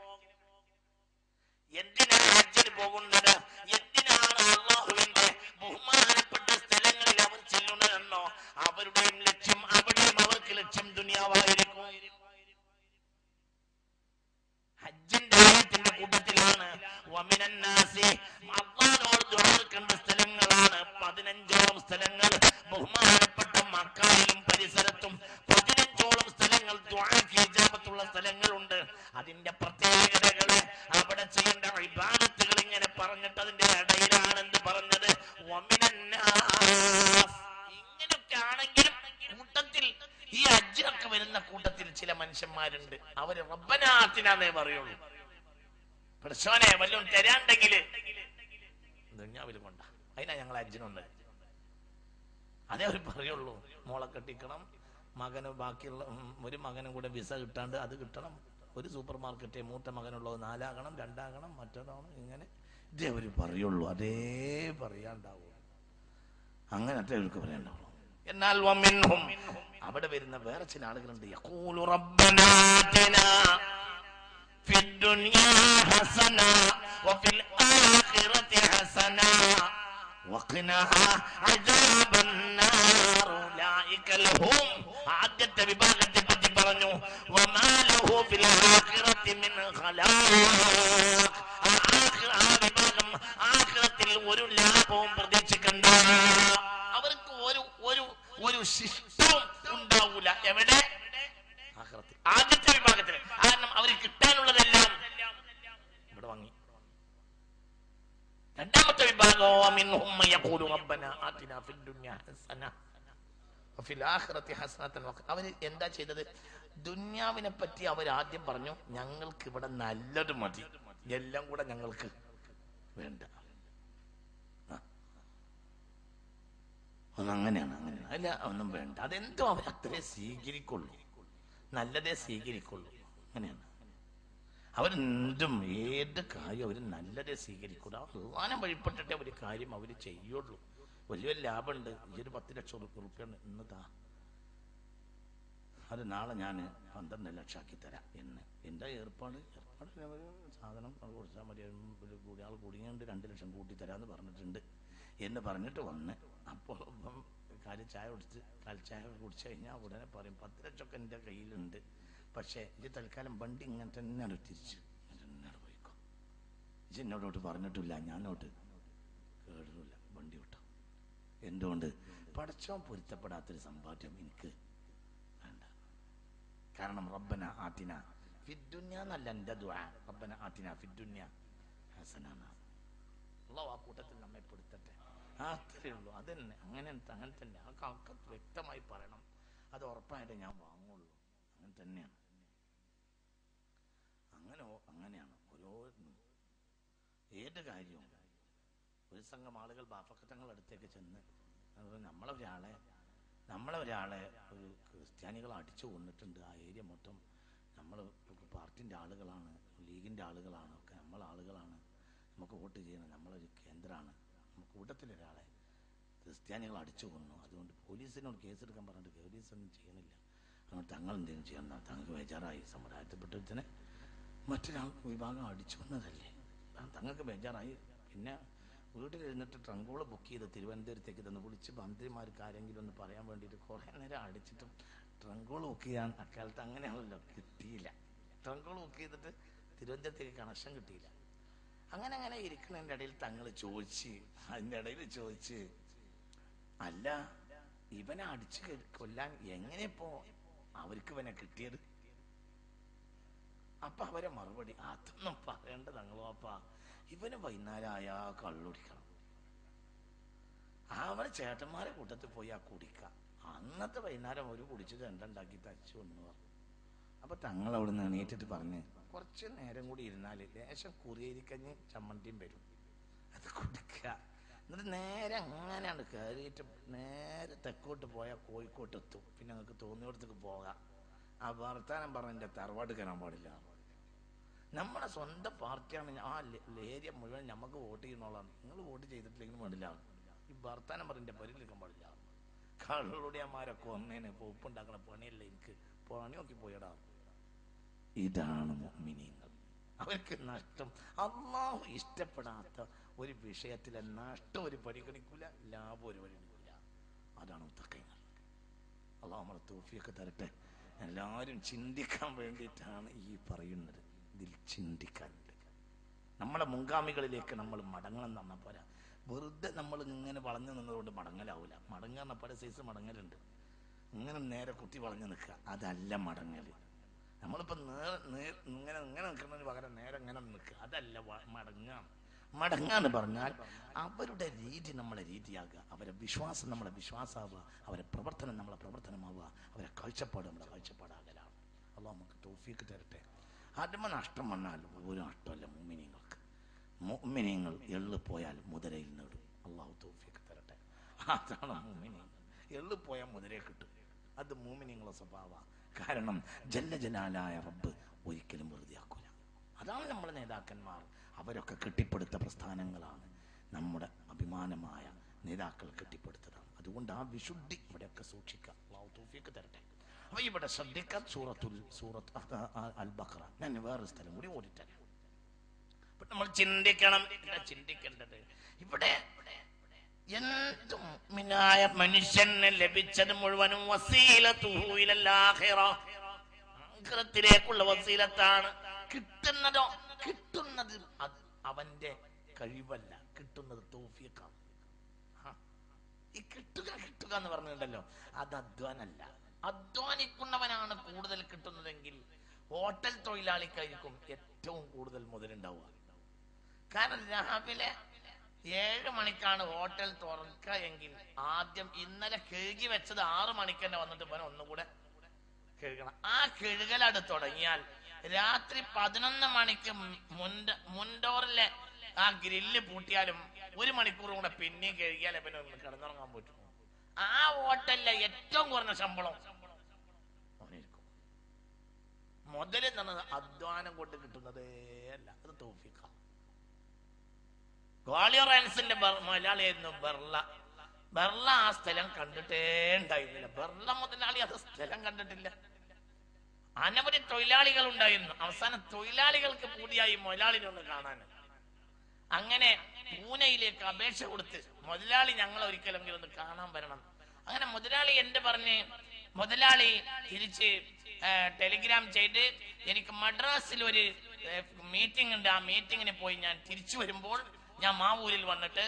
എന്തിനാണ് ഹജ്ജിന് പോകുന്നത്? എന്തിനാണ് അല്ലാഹുവിന്റെ ബഹുമാനപ്പെട്ട സ്ഥലങ്ങളിൽ അവർ ചെല്ലുന്നതെന്നോ? അവരുടെയും ലക്ഷ്യം, അവിടെയും അവർക്ക് ലക്ഷ്യം ദുനിയാവായിരിക്കും. ഹജ്ജിന്റെ ആയത്തിന്റെ കൂട്ടത്തിലാണ് അള്ളാഹുവിനോട് ദുആ കണ്ട സ്ഥലങ്ങളാണ് 15ഓളം സ്ഥലങ്ങൾ. ബഹുമാനപ്പെട്ട മക്കയിലും പരിസരത്തും 15ഓളം സ്ഥലങ്ങൾ ദുആക്ക് ഇജാബത്തുള്ള സ്ഥലങ്ങളുണ്ട്. അതിന്റെ പ്രത്യേകതകള്, അവിടെ ചെയ്യേണ്ട ഇബാദത്തുകൾ ഇങ്ങനെ പറഞ്ഞിട്ട് അതിന്റെ ഇടയിലാണ് എന്ത് പറഞ്ഞത്? ഇങ്ങനെയൊക്കെ ആണെങ്കിലും കൂട്ടത്തിൽ ഈ ഹജ്ജിനൊക്കെ വരുന്ന കൂട്ടത്തിൽ ചില മനുഷ്യന്മാരുണ്ട്. അവര് റബ്ബനാ ആതിനാന്നേ പറയുള്ളൂ. പടച്ചോനെ വല്ലതും തരാണ്ടെങ്കില് ദുനിയാവിൽ കൊണ്ട. അതിനാ ഞങ്ങൾ ഹജ്ജിനുണ്ട്. അതേ അവർ പറയുള്ളൂ. മോളെ കെട്ടിക്കണം, മകന് ബാക്കിയുള്ള ഒരു മകനും കൂടെ വിസ കിട്ടാണ്ട് അത് കിട്ടണം, ഒരു സൂപ്പർ മാർക്കറ്റ് മൂത്ത മകനുള്ളത് 4 ആകണം, 2 ആകണം, മറ്റേതാണ്. ഇങ്ങനെ ഇതേ അവർ പറയുള്ളൂ. അതേ പറയാണ്ടാവൂ. അങ്ങനത്തെ അവർക്ക് പറയാണ്ടാവുള്ളൂ. എന്നാൽ അവിടെ വരുന്ന വേറെ ചില ആളുകളുണ്ട്. യഖൂലു റബ്ബനാ ആതിനാ ഫിദ്ദുനിയാ ഹസന വഫിൽ ആഖിറതി ഹസന വഖിനാ അദാബന്നാർ ഉലൈക ലഹും. ആദ്യത്തെ വിഭാഗത്തെ പറ്റി പറഞ്ഞു. വമാ ലഹു ഫിൽ ആഖിറതി മിൻ ഖലാഖ്. ആ വിഭാഗം ആഖിറത്തിൽ ഒരു ലാഭവും പ്രതീക്ഷിക്കണ്ട. അവർക്ക് ഒരു ശിഷ്ടവും ഉണ്ടാവൂല. എവിടെ? ആഖിറത്തിൽ. ആദ്യത്തെ വിഭാഗത്തിൽ. കാരണം അവർ കിട്ടാനുള്ളതെല്ലാം ഇവിടെ വാങ്ങി. രണ്ടാമത്തെ വിഭാഗം മിൻഹും യഖൂലു റബ്ബനാ ആതിനാ ഫിദ്ദുനിയാ ഹസന വഫിൽ ആഖിറതി ഹസനതൻ. അവര് എന്താ ചെയ്തത്? ദുനിയാവിനെ പറ്റി അവർ ആദ്യം പറഞ്ഞു, ഞങ്ങൾക്ക് ഇവിടെ നല്ലത് മതി, എല്ലാം കൂടെ ഞങ്ങൾക്ക് വേണ്ട. അങ്ങനെയാണ് അല്ല, ഒന്നും വേണ്ട. അതെന്തോ അവർ അത്രേ സ്വീകരിക്കുള്ളൂ, നല്ലതേ സ്വീകരിക്കുള്ളൂ. അങ്ങനെയാണ് അവരെന്തും ഏത് കാര്യം അവർ നല്ലതേ സ്വീകരിക്കൂല. അള്ളാനെ വഴിപ്പെട്ടിട്ടേ ഒരു കാര്യം അവർ ചെയ്യുള്ളൂ. വലിയ ലാഭമുണ്ട്, ഈ ഒരു 10 ലക്ഷം റുപ്യാണ് ഇന്നതാ, അത് നാളെ ഞാൻ 12 ലക്ഷമാക്കി തരാം എന്ന്. എന്താ ഏർപ്പാട്? സാധനം കൊടുത്താൽ മതി, കൂടി ആൾ കുടുങ്ങിയുണ്ട്, 2 ലക്ഷം കൂട്ടി തരാമെന്ന് പറഞ്ഞിട്ടുണ്ട് എന്ന് പറഞ്ഞിട്ട് വന്ന് അപ്പോൾ ചായ കുടിച്ച് കാൽച്ചായ കുടിച്ചു കഴിഞ്ഞാൽ ഉടനെ പറയും 10 ലക്ഷമൊക്കെ എൻ്റെ കയ്യിലുണ്ട്, പക്ഷേ ഇത് തൽക്കാലം വണ്ടി ഇങ്ങനെ തന്നെ തിരിച്ചു എന്നോട് പോയിക്കോ, ഇത് എന്നോടോട്ട് പറഞ്ഞിട്ടില്ല, ഞാനോട്ട് കേടില്ല, വണ്ടി വിട്ടോ. എന്തുകൊണ്ട്? പടച്ചോൻ പൊരുത്തപ്പെടാത്തൊരു സമ്പാദ്യം എനിക്ക് വേണ്ട. കാരണം റബ്ബന ആതിന ഫിദ്ദുനിയ എന്നല്ല എൻ്റെ ദുആ, റബ്ബന ആതിന ഫിദ്ദുനിയ ഹസന. അല്ലാഹു ആ കൂട്ടത്തിൽ നമ്മെ പെടുത്തട്ടെ. അത്രയേ ഉള്ളൂ. അതന്നെ, അങ്ങനെ തന്നെ. ആ കണക്ക് വ്യക്തമായി പറയണം. അത് ഉറപ്പായിട്ട് ഞാൻ വാങ്ങുള്ളൂ. അങ്ങനെ തന്നെയാണ്. അങ്ങനെയാണ് ഓരോ ഏത് കാര്യവും. ഒരു സംഘം ആളുകൾ ബാഫക്കത്തങ്ങളുടെ അടുത്തേക്ക് ചെന്ന് നമ്മളെ ഒരാളെ ഒരു ക്രിസ്ത്യാനികൾ അടിച്ചു കൊന്നിട്ടുണ്ട്, ആ ഏരിയ മൊത്തം നമ്മൾ പാർട്ടിൻ്റെ ആളുകളാണ്, ലീഗിൻ്റെ ആളുകളാണ്, ഒക്കെ നമ്മളെ ആളുകളാണ്, നമുക്ക് വോട്ട് ചെയ്യണം, നമ്മളൊരു കേന്ദ്രമാണ്, നമുക്ക് കൂട്ടത്തിലൊരാളെ ക്രിസ്ത്യാനികൾ അടിച്ചു കൊന്നു. അതുകൊണ്ട് പോലീസിനോട് കേസെടുക്കാൻ പറഞ്ഞിട്ട് പോലീസൊന്നും ചെയ്യണില്ല. അതുകൊണ്ട് തങ്ങൾ എന്തെങ്കിലും ചെയ്യണം. തങ്ങൾക്ക് ബേജാറായി. സമുദായത്തിൽപ്പെട്ടതിനെ മറ്റൊരാൾ വിഭാഗം അടിച്ചു കൊന്നതല്ലേ, തങ്ങൾക്ക് ബേജാറായി. പിന്നെ വീട്ടിലിരുന്നിട്ട് ട്രങ്കോള് ബുക്ക് ചെയ്ത് തിരുവനന്തപുരത്തേക്ക് തന്നെ വിളിച്ച് മന്ത്രിമാർക്ക് ആരെങ്കിലും ഒന്ന് പറയാൻ വേണ്ടിയിട്ട് കുറേ നേരം അടിച്ചിട്ടും ട്രങ്കോള് ബുക്ക് ചെയ്യാൻ അക്കാലത്ത് അങ്ങനെയാണല്ലോ, കിട്ടിയില്ല. ട്രങ്കോള് ബുക്ക് ചെയ്തിട്ട് തിരുവനന്തപുരത്തേക്ക് കണക്ഷൻ കിട്ടിയില്ല. അങ്ങനെ ഇരിക്കുന്നതിൻ്റെ ഇടയിൽ തങ്ങൾ ചോദിച്ച് അല്ല, ഇവനെ അടിച്ചു കൊല്ലാൻ എങ്ങനെ ഇപ്പോ അവർക്ക് ഇവനെ കിട്ടിയത്? അപ്പൊ അവരെ മറുപടി, അതൊന്നും പറയേണ്ട തങ്ങളോ അപ്പാ, ഇവന് വൈകുന്നേരമായ കള്ളുടിക്കണം, അവനെ ചേട്ടന്മാരെ കൂട്ടത്തിൽ പോയി ആ കുടിക്കാം. അന്നത്തെ വൈകുന്നേരം ഒരു കുടിച്ചിട്ട് എന്തുണ്ടാക്കി തച്ചു എന്ന് പറഞ്ഞു. അപ്പൊ തങ്ങൾ അവിടെ നിന്ന് എണീറ്റിട്ട് പറഞ്ഞ്, കുറച്ച് നേരം കൂടി ഇരുന്നാല് ലേശം കുറിയിരിക്കഞ്ഞ് ചമ്മന്തിയും വരും, അത് കുടിക്കുക. എന്നിട്ട് നേരെ അങ്ങനെയാണ് കയറിയിട്ട് നേരെ തെക്കോട്ട് പോയാൽ കോഴിക്കോട്ട് എത്തും. പിന്നെ നിങ്ങൾക്ക് തോന്നിയിടത്തേക്ക് പോകാം. ആ വർത്താനം പറഞ്ഞ തറവാട് കയറാൻ പാടില്ല. നമ്മുടെ സ്വന്തം പാർട്ടിയാണ്, ആ ഏരിയ മുഴുവൻ നമുക്ക് വോട്ട് ചെയ്യുന്നോളാണ്. നിങ്ങൾ വോട്ട് ചെയ്തിട്ടില്ലെങ്കിലും പാടില്ല. ഈ വർത്താനം പറഞ്ഞ പരിലിരിക്കാൻ പാടില്ല. കള്ളുടിയന്മാരൊക്കെ ഒന്നേനെ ഇപ്പോൾ ഉപ്പുണ്ടാക്കണ പണിയല്ല, എനിക്ക് പണി നോക്കി പോയടാ. ഇതാണ് മുഅ്മിനീങ്ങൾ. അവർക്ക് നഷ്ടം, അല്ലാഹു ഇഷ്ടപ്പെടാത്ത ഒരു വിഷയത്തിലെ നഷ്ടം ഒരു പരിഗണിക്കൂല, ലാഭം ഒരു പരിഗണിക്കൂല. അതാണ് മുത്തഖീങ്ങൾ. അല്ലാഹു നമ്മളെ തൗഫീഖ് തരട്ടെ. എല്ലാവരും ചിന്തിക്കാൻ വേണ്ടിയിട്ടാണ് ഈ പറയുന്നത്. ഇതിൽ ചിന്തിക്കാനുണ്ട്. നമ്മളെ മുൻഗാമികളിലേക്ക് നമ്മൾ മടങ്ങണം എന്ന് പറഞ്ഞാൽ പോരാ. വെറുതെ നമ്മൾ ഇങ്ങനെ വളഞ്ഞു നിന്നതുകൊണ്ട് മടങ്ങലാവൂല. മടങ്ങുന്ന പല സൈസ് മടങ്ങലുണ്ട്. ഇങ്ങനെ നേരെ കുത്തി വളഞ്ഞു നിൽക്കുക, അതല്ല മടങ്ങല്. നമ്മളിപ്പോ ഇങ്ങനെ നിൽക്കുന്നതിന് പകരം നേരെ ഇങ്ങനെ നിൽക്കുക, അതല്ല മടങ്ങാന്ന് പറഞ്ഞാൽ അവരുടെ രീതി നമ്മളെ രീതിയാകുക, അവരെ വിശ്വാസം നമ്മളെ വിശ്വാസമാവുക, അവരെ പ്രവർത്തനം നമ്മളെ പ്രവർത്തനമാവുക, അവരെ കാഴ്ചപ്പാട് നമ്മളെ കാഴ്ചപ്പാടാകലാണ്. അല്ലാഹു നമുക്ക് തൗഫീഖ് തരട്ടെ. ആദ്യമ നഷ്ടം വന്നാൽ ഒരു നഷ്ടമല്ല മുഅ്മിനീങ്ങൾക്ക്. മുഅ്മിനീങ്ങൾ എള്ളു പോയാൽ മുതലയിൽ നേടും. അല്ലാഹു തൗഫീഖ് തരട്ടെ. അതാണ് മുഅ്മിനീങ്ങൾ. എള്ളു പോയാൽ മുതലയെ കിട്ടും. അത് മുഅ്മിനീങ്ങളുടെ സ്വഭാവമാണ്. കാരണം ജല്ല ജലാലായ റബ്ബ് ഒരിക്കലും വെറുതെ ആക്കൂല. അതാണ് നമ്മുടെ നേതാക്കന്മാർ. അവരൊക്കെ കെട്ടിപ്പടുത്ത പ്രസ്ഥാനങ്ങളാണ്. നമ്മുടെ അഭിമാനമായ നേതാക്കൾ കെട്ടിപ്പടുത്തതാണ്. അതുകൊണ്ട് ആ വിശുദ്ധി ഇവിടെയൊക്കെ സൂക്ഷിക്കുക. അല്ലാഹു തൗഫീഖ് തരട്ടെ. അപ്പൊ ഇവിടെ ശ്രദ്ധിക്കാൻ സൂറത്ത് അൽ ബഖറ. ഞാൻ വേറൊരു സ്ഥലം കൂടി ഓടിത്തരാം. നമ്മൾ ചിന്തിക്കേണ്ടത് ഇവിടെ എന്തും മുഅ്മിനായ മനുഷ്യന് ലഭിച്ചത് മുഴുവനും വസീലത്തുഹു ഇലൽ ആഖിറ, ആഖിറത്തിലേക്കുള്ള വസീലത്താണ്. കിട്ടുന്നത് അവന്റെ കഴിവല്ല, കിട്ടുന്നത് തൗഫീഖാണ്. ഈ കിട്ടുക എന്ന് പറഞ്ഞിട്ടുണ്ടല്ലോ, അത് അധ്വാനല്ല. അധ്വാനിക്കുന്നവനാണ് കൂടുതൽ കിട്ടുന്നതെങ്കിൽ ഹോട്ടൽ തൊഴിലാളിക്കായിരിക്കും ഏറ്റവും കൂടുതൽ മുതലുണ്ടാവുക. കാരണം രാവിലെ 7 മണിക്കാണ് ഹോട്ടൽ തുറക്കുക എങ്കിൽ ആദ്യം ഇന്നലെ കഴുകി വെച്ചത് 6 മണിക്ക് തന്നെ വന്നിട്ട് ഇവൻ ഒന്നുകൂടെ കഴുകണം. ആ കഴുകലട് തുടങ്ങിയാൽ രാത്രി 11 മണിക്ക് മുൻഡോറിലെ ആ ഗ്രില്ല് പൂട്ടിയാലും 1 മണിക്കൂർ കൂടെ പിന്നെയും കഴുകിയാലേ പിന്നെ ഒന്ന് കിടന്നുറങ്ങാൻ പറ്റും. ആ ഹോട്ടലിലെ ഏറ്റവും കുറഞ്ഞ ശമ്പളം അവനിരിക്കും. മുതല് എന്നത് അധ്വാനം കൊണ്ട് കിട്ടുന്നതേ അല്ല, അത് തൗഫീഖാണ്. ഗ്വാളിയർ ഹൈൻസിന്റെ മുതലാളിയായിരുന്നു ബെർല. ആ സ്ഥലം കണ്ടിട്ടേ ഉണ്ടായിരുന്നില്ല. ബെർല മുതലാളി അത് സ്ഥലം കണ്ടിട്ടില്ല. അനവധി തൊഴിലാളികൾ ഉണ്ടായിരുന്നു. അവസാനം തൊഴിലാളികൾക്ക് പൂതിയായി മുതലാളിനെ ഒന്ന് കാണാൻ. അങ്ങനെ പൂനെയിലേക്ക് അപേക്ഷ കൊടുത്ത്, മുതലാളി ഞങ്ങൾ ഒരിക്കലെങ്കിലും ഒന്ന് കാണാൻ വരണം. അങ്ങനെ മുതലാളി മുതലാളി തിരിച്ച് ടെലിഗ്രാം ചെയ്ത്, എനിക്ക് മദ്രാസിൽ ഒരു മീറ്റിംഗ് ഉണ്ട്, ആ മീറ്റിങ്ങിന് പോയി ഞാൻ തിരിച്ചു വരുമ്പോൾ ഞാൻ മാവൂരിൽ വന്നിട്ട്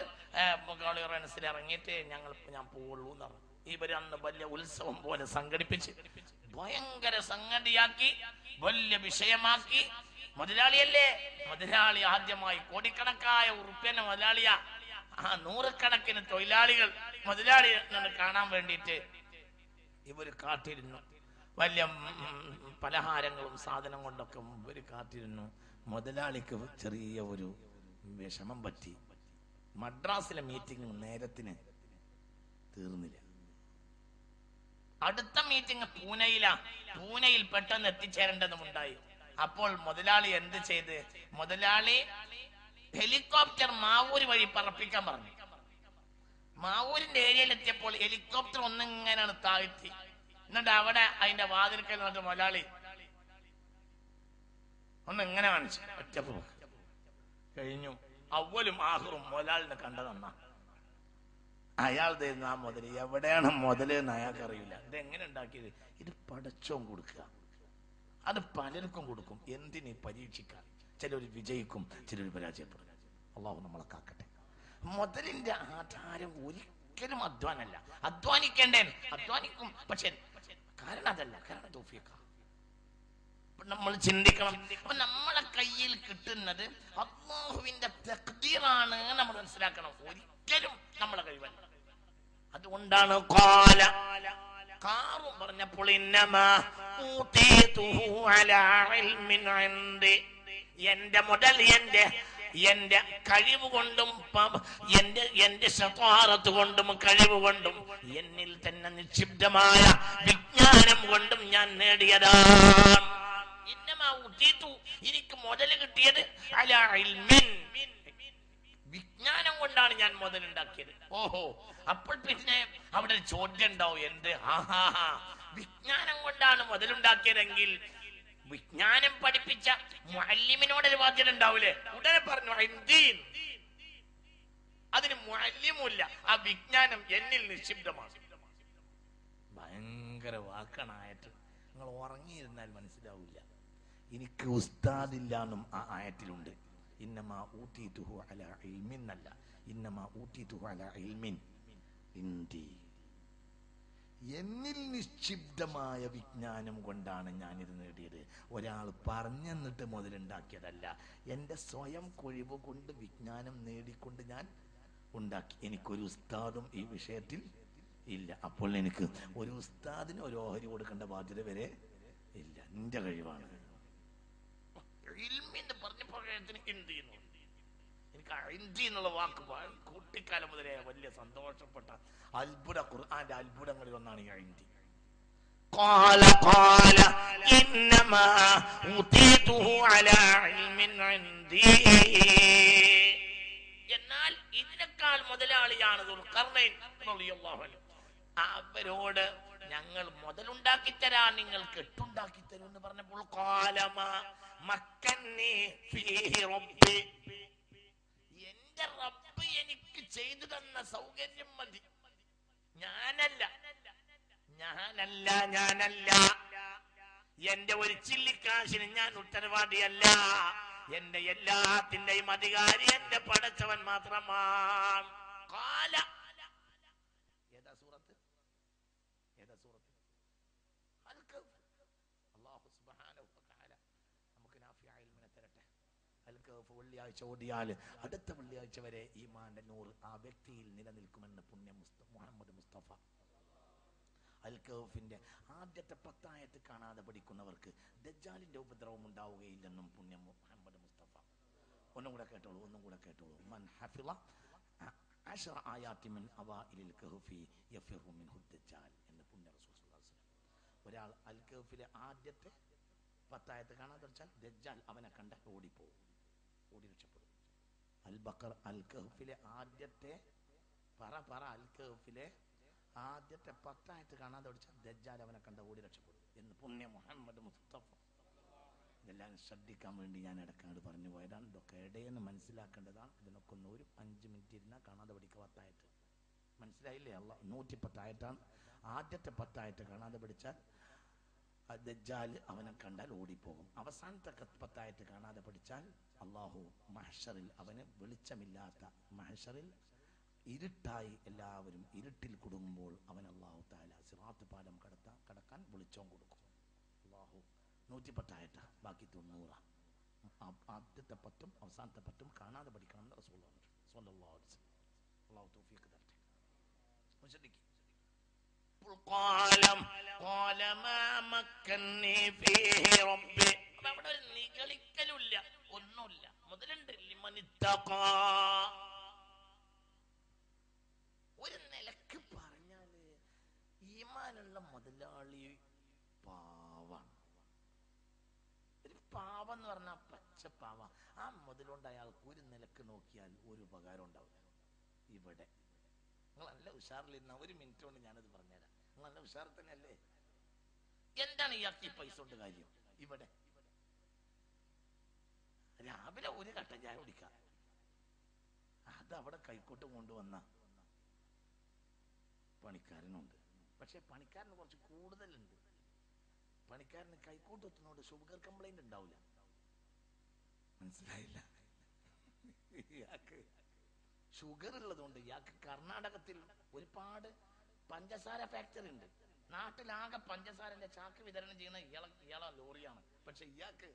ഗ്വാളിയർ ഇറങ്ങിയിട്ട് ഞാൻ പോവുള്ളൂ എന്ന് പറഞ്ഞു. ഇവര് അന്ന് വലിയ ഉത്സവം പോലെ സംഘടിപ്പിച്ച് ഭയങ്കര സംഗതിയാക്കി, വലിയ വിഷയമാക്കി. മുതലാളിയല്ലേ, മുതലാളി ആദ്യമായി കോടിക്കണക്കായ ഉറുപ്പ്യന്റെ മുതലാളിയാ. ആ 100 തൊഴിലാളികൾ മുതലാളി കാണാൻ വേണ്ടിയിട്ട് ഇവര് കാത്തിരുന്നു. വലിയ പലഹാരങ്ങളും സാധനം കൊണ്ടൊക്കെ ഇവര് കാത്തിരുന്നു. മുതലാളിക്ക് ചെറിയ ഒരു വിഷമം പറ്റി. മദ്രാസിലെ മീറ്റിംഗ് നേരത്തിന് തീർന്നില്ല. അടുത്ത മീറ്റിംഗ് പൂനെയിൽ പെട്ടെന്ന് എത്തിച്ചേരേണ്ടതുണ്ടായി. അപ്പോൾ മുതലാളി എന്ത് ചെയ്ത്, മുതലാളി ഹെലികോപ്റ്റർ മാവൂര് വഴി പറപ്പിക്കാൻ പറഞ്ഞു. മാവൂരിന്റെ ഏരിയയിലെത്തിയപ്പോൾ ഹെലികോപ്റ്റർ ഒന്നിങ്ങനെയാണ് താഴ്ത്തി. എന്നിട്ട് അവിടെ അതിന്റെ വാതിൽക്കൽ നിന്നിട്ട് മൊലാളി ഒന്ന് ഇങ്ങനെ കാണിച്ചു. ഒറ്റപ്പോ കഴിഞ്ഞു. അവലും ആഹറും മൊലാളിനെ കണ്ടതെന്ന അയാൾ തരുന്ന ആ മുതല് എവിടെയാണ് മുതല് എന്ന് അയാൾക്ക് അറിയില്ല. ഇത് എങ്ങനെ ഉണ്ടാക്കിയത്? ഇത് പടച്ചോൻ കൊടുക്കുക. അത് പലർക്കും കൊടുക്കും. എന്തിന്? പരീക്ഷിക്കാൻ. ചിലർ വിജയിക്കും, ചിലർ പരാജയപ്പെടും. അള്ളാഹു നമ്മളെ കാക്കട്ടെ. മുതലിന്റെ ആധാരം ഒരിക്കലും അധ്വാനല്ല. അധ്വാനിക്കേണ്ടേ, അധ്വാനിക്കും. പക്ഷെ കാരണം അതല്ല, കാരണം തൗഫീഖ. നമ്മൾ ചിന്തിക്കണം. അപ്പൊ നമ്മളെ കയ്യിൽ കിട്ടുന്നത് അല്ലാഹുവിന്റെ തഖ്ദീറാണ് നമ്മൾ മനസ്സിലാക്കണം. ഒരിക്കലും നമ്മളെ കഴിവല്ല. അതുകൊണ്ടാണ് കാറും പറഞ്ഞപ്പോൾ ഇന്നമാ ഊതീതുഹു അലാ ഇൽമിൻ ഇൻദി, എന്റെ മുതൽ എന്റെ കഴിവ് കൊണ്ടും എന്റെ ശത്വാറത്ത് കൊണ്ടും കഴിവ് കൊണ്ടും എന്നിൽ തന്നെ നിക്ഷിപ്തമായ വിജ്ഞാനം കൊണ്ടും ഞാൻ നേടിയതാണ്. എനിക്ക് മുതൽ കിട്ടിയത് അലാ ഇൽമിൻ, വിജ്ഞാനം കൊണ്ടാണ് ഞാൻ മുതലുണ്ടാക്കിയത്. ഓഹോ, അപ്പോൾ പിന്നെ അവിടെ ചോദ്യം ഉണ്ടാവും. എന്ത്? വിജ്ഞാനം കൊണ്ടാണ് മുതലുണ്ടാക്കിയതെങ്കിൽ വിജ്ഞാനം പഠിപ്പിച്ച മുഅല്ലിമിനോടൊരു ബാധ്യത ഉണ്ടാവൂലേ? ഉടനെ പറഞ്ഞു അതിന് മുഅല്ലിമുല്ല, ആ വിജ്ഞാനം എന്നിൽ നിക്ഷിപ്തമാണ്. ഭയങ്കര വാക്കണായിട്ട് നിങ്ങൾ ഉറങ്ങിയിരുന്നാൽ മനസ്സിലാവില്ല. എനിക്ക് ഉസ്താദില്ലാന്നും ആ ആയത്തിലുണ്ട്. ഇന്നമാ ഊതീതുഹു അലാ ഇൽമിൻ അല്ല, ഇന്നമാ ഊതീതുഹു അലാ ഇൽമിൻ ഇൻദി, എന്നിൽ നിക്ഷിപ്തമായ വിജ്ഞാനം കൊണ്ടാണ് ഞാനിത് നേടിയത്. ഒരാൾ പറഞ്ഞെന്നിട്ട് മുതലുണ്ടാക്കിയതല്ല. എൻ്റെ സ്വയം കഴിവ് കൊണ്ട് വിജ്ഞാനം നേടിക്കൊണ്ട് ഞാൻ ഉണ്ടാക്കി. എനിക്കൊരു ഉസ്താദും ഈ വിഷയത്തിൽ ഇല്ല. അപ്പോൾ എനിക്ക് ഒരു ഉസ്താദിന് ഒരു ഓഹരി കൊടുക്കേണ്ട ബാധ്യത വരെ ഇല്ല. നിന്റെ കഴിവാണ്. എനിക്ക് ഹിന്ദി എന്നുള്ള വാക്ക് കുട്ടിക്കാലം മുതലേ വലിയ സന്തോഷപ്പെട്ട അത്ഭുത ഖുർആന്റെ അത്ഭുതങ്ങളിൽ ഒന്നാണ് ഈ ഹിന്ദി. എന്നാൽ ഇതിനേക്കാൾ മുതലാളിയാണ് ദുൽഖർനൈൻ റളിയല്ലാഹു അൻഹു. അവരോട് ഞങ്ങൾ മുതലുണ്ടാക്കി തരാൻ, നിങ്ങൾ കെട്ടുണ്ടാക്കി തരും എന്ന് പറഞ്ഞപ്പോൾ എന്റെ റബ്ബ് എനിക്ക് ചെയ്തു തന്ന സൗകര്യം മതി. ഞാനല്ല എന്റെ ഒരു ചില്ലിക്കാശിന് ഞാൻ ഉത്തരവാദിയല്ല. എന്റെ എല്ലാത്തിന്റെയും അധികാരി എന്റെ പടച്ചവൻ മാത്രമാണ്. ഏതാ സൂറത്ത്? അല്ലാഹു സുബ്ഹാനഹു വ തആല നമുക്ക് നാഫിയ ഇൽമിനെ തരട്ടെ. അൽ-കഹ്ഫ് വെള്ളിയാഴ്ച ഓതിയാൽ അടുത്ത വെള്ളിയാഴ്ച വരെ ഈമാന്റെ നൂറ് ആ വ്യക്തിയിൽ നിലനിൽക്കുമെന്ന് പുണ്യ മുഹമ്മദ് മുസ്തഫ. അൽ-കഹ്ഫിന്റെ ആദ്യത്തെ 10 ആയത്ത് കാണാതെ പഠിക്കുന്നവർക്ക് ദജ്ജാലിന്റെ ഉപദ്രവം ഉണ്ടാവുകയില്ലെന്നും പുണ്യ മുഹമ്മദ് മുസ്തഫ. ഒന്നും കൂടെ കേട്ടോളൂ. മൻ ഹഫിള 10 ആയാത്തി മിൻ അവഇലിൽ കഹ്ഫി യഫിറു മിൻഹു ദജ്ജാൽ എന്ന് പുണ്യ റസൂൽ സല്ലല്ലാഹു അലൈഹി വസല്ലം. ഒരാൾ അൽ-കഹ്ഫിലെ ആദ്യത്തെ 10 ആയത്ത് കാണാതെ പഠിച്ചാൽ ദജ്ജാൽ അവനെ കണ്ട ഓടി രക്ഷപ്പെടും. അൽ-കഹ്ഫിലെ ആദ്യത്തെ അൽ-കഹ്ഫിലെ ആദ്യത്തെ 10 ആയത്ത് കാണാതെ പഠിച്ചാൽ ദജ്ജാൽ അവനെ കണ്ട ഓടി രക്ഷപ്പെടും എന്ന് പുണ്യ മുഹമ്മദ് മുസ്തഫ. ഇതെല്ലാം ശ്രദ്ധിക്കാൻ വേണ്ടി ഞാൻ ഇടക്കാണ്ട് പറഞ്ഞു പോയതാണ്. ഇതൊക്കെ ഇടയെന്ന് മനസ്സിലാക്കേണ്ടതാണ്. ഇതിനൊക്കെ ഒന്ന് ഒരു 5 മിനിറ്റ് ഇരുന്നാൽ കാണാതെ പഠിക്കുക. 10 ആയത്ത് മനസ്സിലായില്ലേ? 110 ആയത്താണ്. ആദ്യത്തെ 10 ആയത്ത് കാണാതെ പഠിച്ചാൽ ദജ്ജാൽ അവനെ കണ്ടാൽ ഓടിപ്പോകും. അവസാനത്തെ 10 ആയത്ത് കാണാതെ പഠിച്ചാൽ അള്ളാഹു മഹ്ശറിൽ, അവന് വെളിച്ചമില്ലാത്ത മഹ്ശറിൽ ഇരുട്ടായി എല്ലാവരും ഇരുട്ടിൽ കുടുങ്ങുമ്പോൾ അവൻ അള്ളാഹു തആല സിറാത്ത് പാലം കടക്കാൻ വെളിച്ചം കൊടുക്കും. അള്ളാഹു 110 ആയത്ത്, ബാക്കി 90. ആദ്യത്തെ 10ഉം അവസാനത്തെ 10ഉം കാണാതെ പഠിക്കണം എന്ന് റസൂലുള്ളാഹി സ്വല്ലല്ലാഹു അലൈഹി വസല്ലം. അള്ളാഹു തൗഫീഖ് തരട്ടെ. മുസദ്ദിഖ് അവിടെ ഒരു നിഗളിക്കലുമില്ല, ഒന്നുമില്ല. മുതലുണ്ട്. ഒരു നിലക്ക് പറഞ്ഞാല് ഈമാനുള്ള മുതലാളി പാവാണ്. ഒരു പാവം എന്ന് പറഞ്ഞാൽ പച്ചപ്പാവ. ആ മുതലുകൊണ്ട് അയാൾക്ക് ഒരു നിലക്ക് നോക്കിയാൽ ഒരു ഉപകാരം ഉണ്ടാവില്ല. ഇവിടെ നിങ്ങൾ നല്ല ഉഷാറിലിരുന്ന 1 മിനിറ്റ് കൊണ്ട് ഞാനത് പറഞ്ഞുതരാം. നിങ്ങൾ നല്ല ഉഷാറിൽ തന്നെയല്ലേ? എന്താണ് ഇയാൾക്ക് ഈ പൈസ കൊണ്ട് കാര്യം? ഇവിടെ രാവിലെ ഒരു കട്ടൻ ചായ കുടിക്കാം, അത് അവിടെ കൈക്കോട്ട് കൊണ്ടുവന്ന പണിക്കാരനുണ്ട്. പക്ഷെ പണിക്കാരന് കുറച്ച് കൂടുതലുണ്ട്. പണിക്കാരന് കൈക്കോട്ട് എത്തുന്നോണ്ട് ഷുഗർ കംപ്ലൈന്റ് ഉണ്ടാവില്ല. മനസ്സിലായില്ല? ഇയാൾക്ക് ഷുഗർ ഉള്ളതുകൊണ്ട് ഇയാൾക്ക് കർണാടകത്തിൽ ഒരുപാട് പഞ്ചസാര ഫാക്ടറി ഉണ്ട്. നാട്ടിലാകെ പഞ്ചസാരന്റെ ചാക്ക് വിതരണം ചെയ്യുന്ന ഇയാളെ ലോറിയാണ്. പക്ഷെ ഇയാൾക്ക്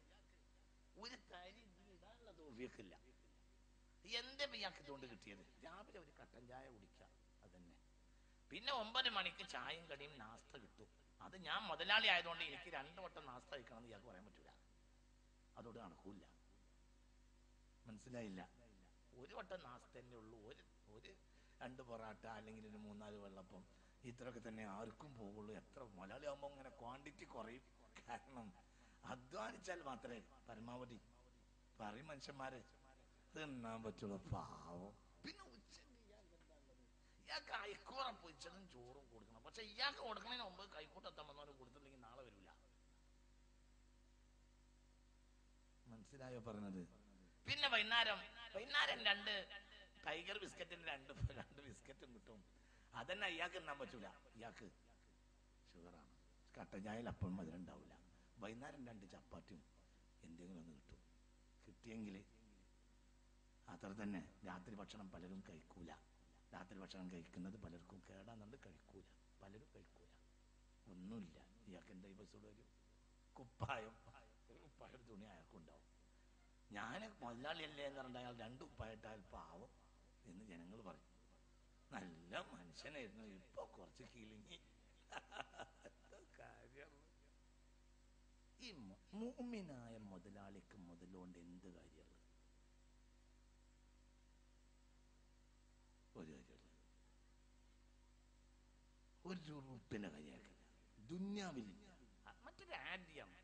ഒരു തരി ഇടാനുള്ള തോഫിയക്കില്ല. എന്റെ ഇയാൾക്ക് ഇതുകൊണ്ട് കിട്ടിയത് രാവിലെ ഒരു കട്ടൻ ചായ കുടിക്കുക, അതന്നെ. പിന്നെ 9 മണിക്ക് ചായയും കടിയും നാസ്ത കിട്ടും. അത് ഞാൻ മുതലാളി ആയതുകൊണ്ട് എനിക്ക് 2 വട്ടം നാസ്ത കഴിക്കണം എന്ന് ഇയാൾക്ക് പറയാൻ പറ്റൂല. അതോട് നടക്കൂല. മനസ്സിലായില്ല? ഒരു വട്ടം നാസ്ത തന്നെ ഉള്ളൂ. ഒരു 2 പൊറാട്ട അല്ലെങ്കിൽ ഒരു 3-4 വെള്ളപ്പം, ഇത്രയൊക്കെ തന്നെ ആർക്കും പോകുള്ളൂ. എത്ര മുതലാളി ആകുമ്പോൾ ഇങ്ങനെ ക്വാണ്ടിറ്റി കുറയും. കാരണം അധ്വാനിച്ചാൽ മാത്രമേ പരമാവധി പറയും മനുഷ്യന്മാരെ തിന്നാൻ പറ്റുള്ളൂ. പാവം. പിന്നെ ഉച്ചക്ക് ഇയാൾക്ക് അയക്കൂറം പൊരിച്ചതും ചോറും കൊടുക്കണം. പക്ഷെ ഇയാൾക്ക് കൊടുക്കുന്നതിന് മുമ്പ് കൈക്കൂട്ടെത്താൻ വന്നവരും കൊടുത്തില്ലെങ്കിൽ നാളെ വരില്ല. മനസ്സിലായോ പറഞ്ഞത്? പിന്നെ വൈകുന്നേരം 2 ടൈഗർ ബിസ്ക്കറ്റിന് 2 ബിസ്ക്കറ്റും കിട്ടും. അതന്നെ ഇയാൾക്ക് തിന്നാൻ പറ്റൂല. ഇയാൾക്ക് ഷുഗറാണ്. കട്ടൻ ചായയിൽ അപ്പം മധുരം ഉണ്ടാവില്ല. വൈകുന്നേരം 2 ചപ്പാത്തിയും എന്തെങ്കിലും ഒന്ന് കിട്ടും. കിട്ടിയെങ്കിൽ അത്ര തന്നെ. രാത്രി ഭക്ഷണം പലരും കഴിക്കൂല. രാത്രി ഭക്ഷണം കഴിക്കുന്നത് പലർക്കും കേടാന്നുണ്ട്, കഴിക്കൂല. പലരും കഴിക്കൂല. ഒന്നുമില്ല. ഇയാൾക്ക് എന്താ ഈ ബസ്സോട് വരും? കുപ്പായം, ഒരു കുപ്പായം തുണി അയാൾക്കുണ്ടാവും. ഞാൻ മുതലാളിയല്ലേ എന്ന് പറഞ്ഞാൽ അയാൾ 2 കുപ്പായിട്ടാൽ പാവം എന്ന് ജനങ്ങൾ പറയും. നല്ല മനുഷ്യനായിരുന്നു, ഇപ്പൊ കുറച്ച് കിളിങ്ങി. കാര്യം ഈ മുഅ്മിനായ മുതലാളിക്ക് മുതലുകൊണ്ട് എന്ത് കാര്യമുള്ളത്? ഒരു കാര്യമില്ല. ഒരു ഉറുപ്പിന്റെ കാര്യമാക്കില്ല ദുന്യാവിലില്ല. മറ്റൊരു ആദ്യമാണ്.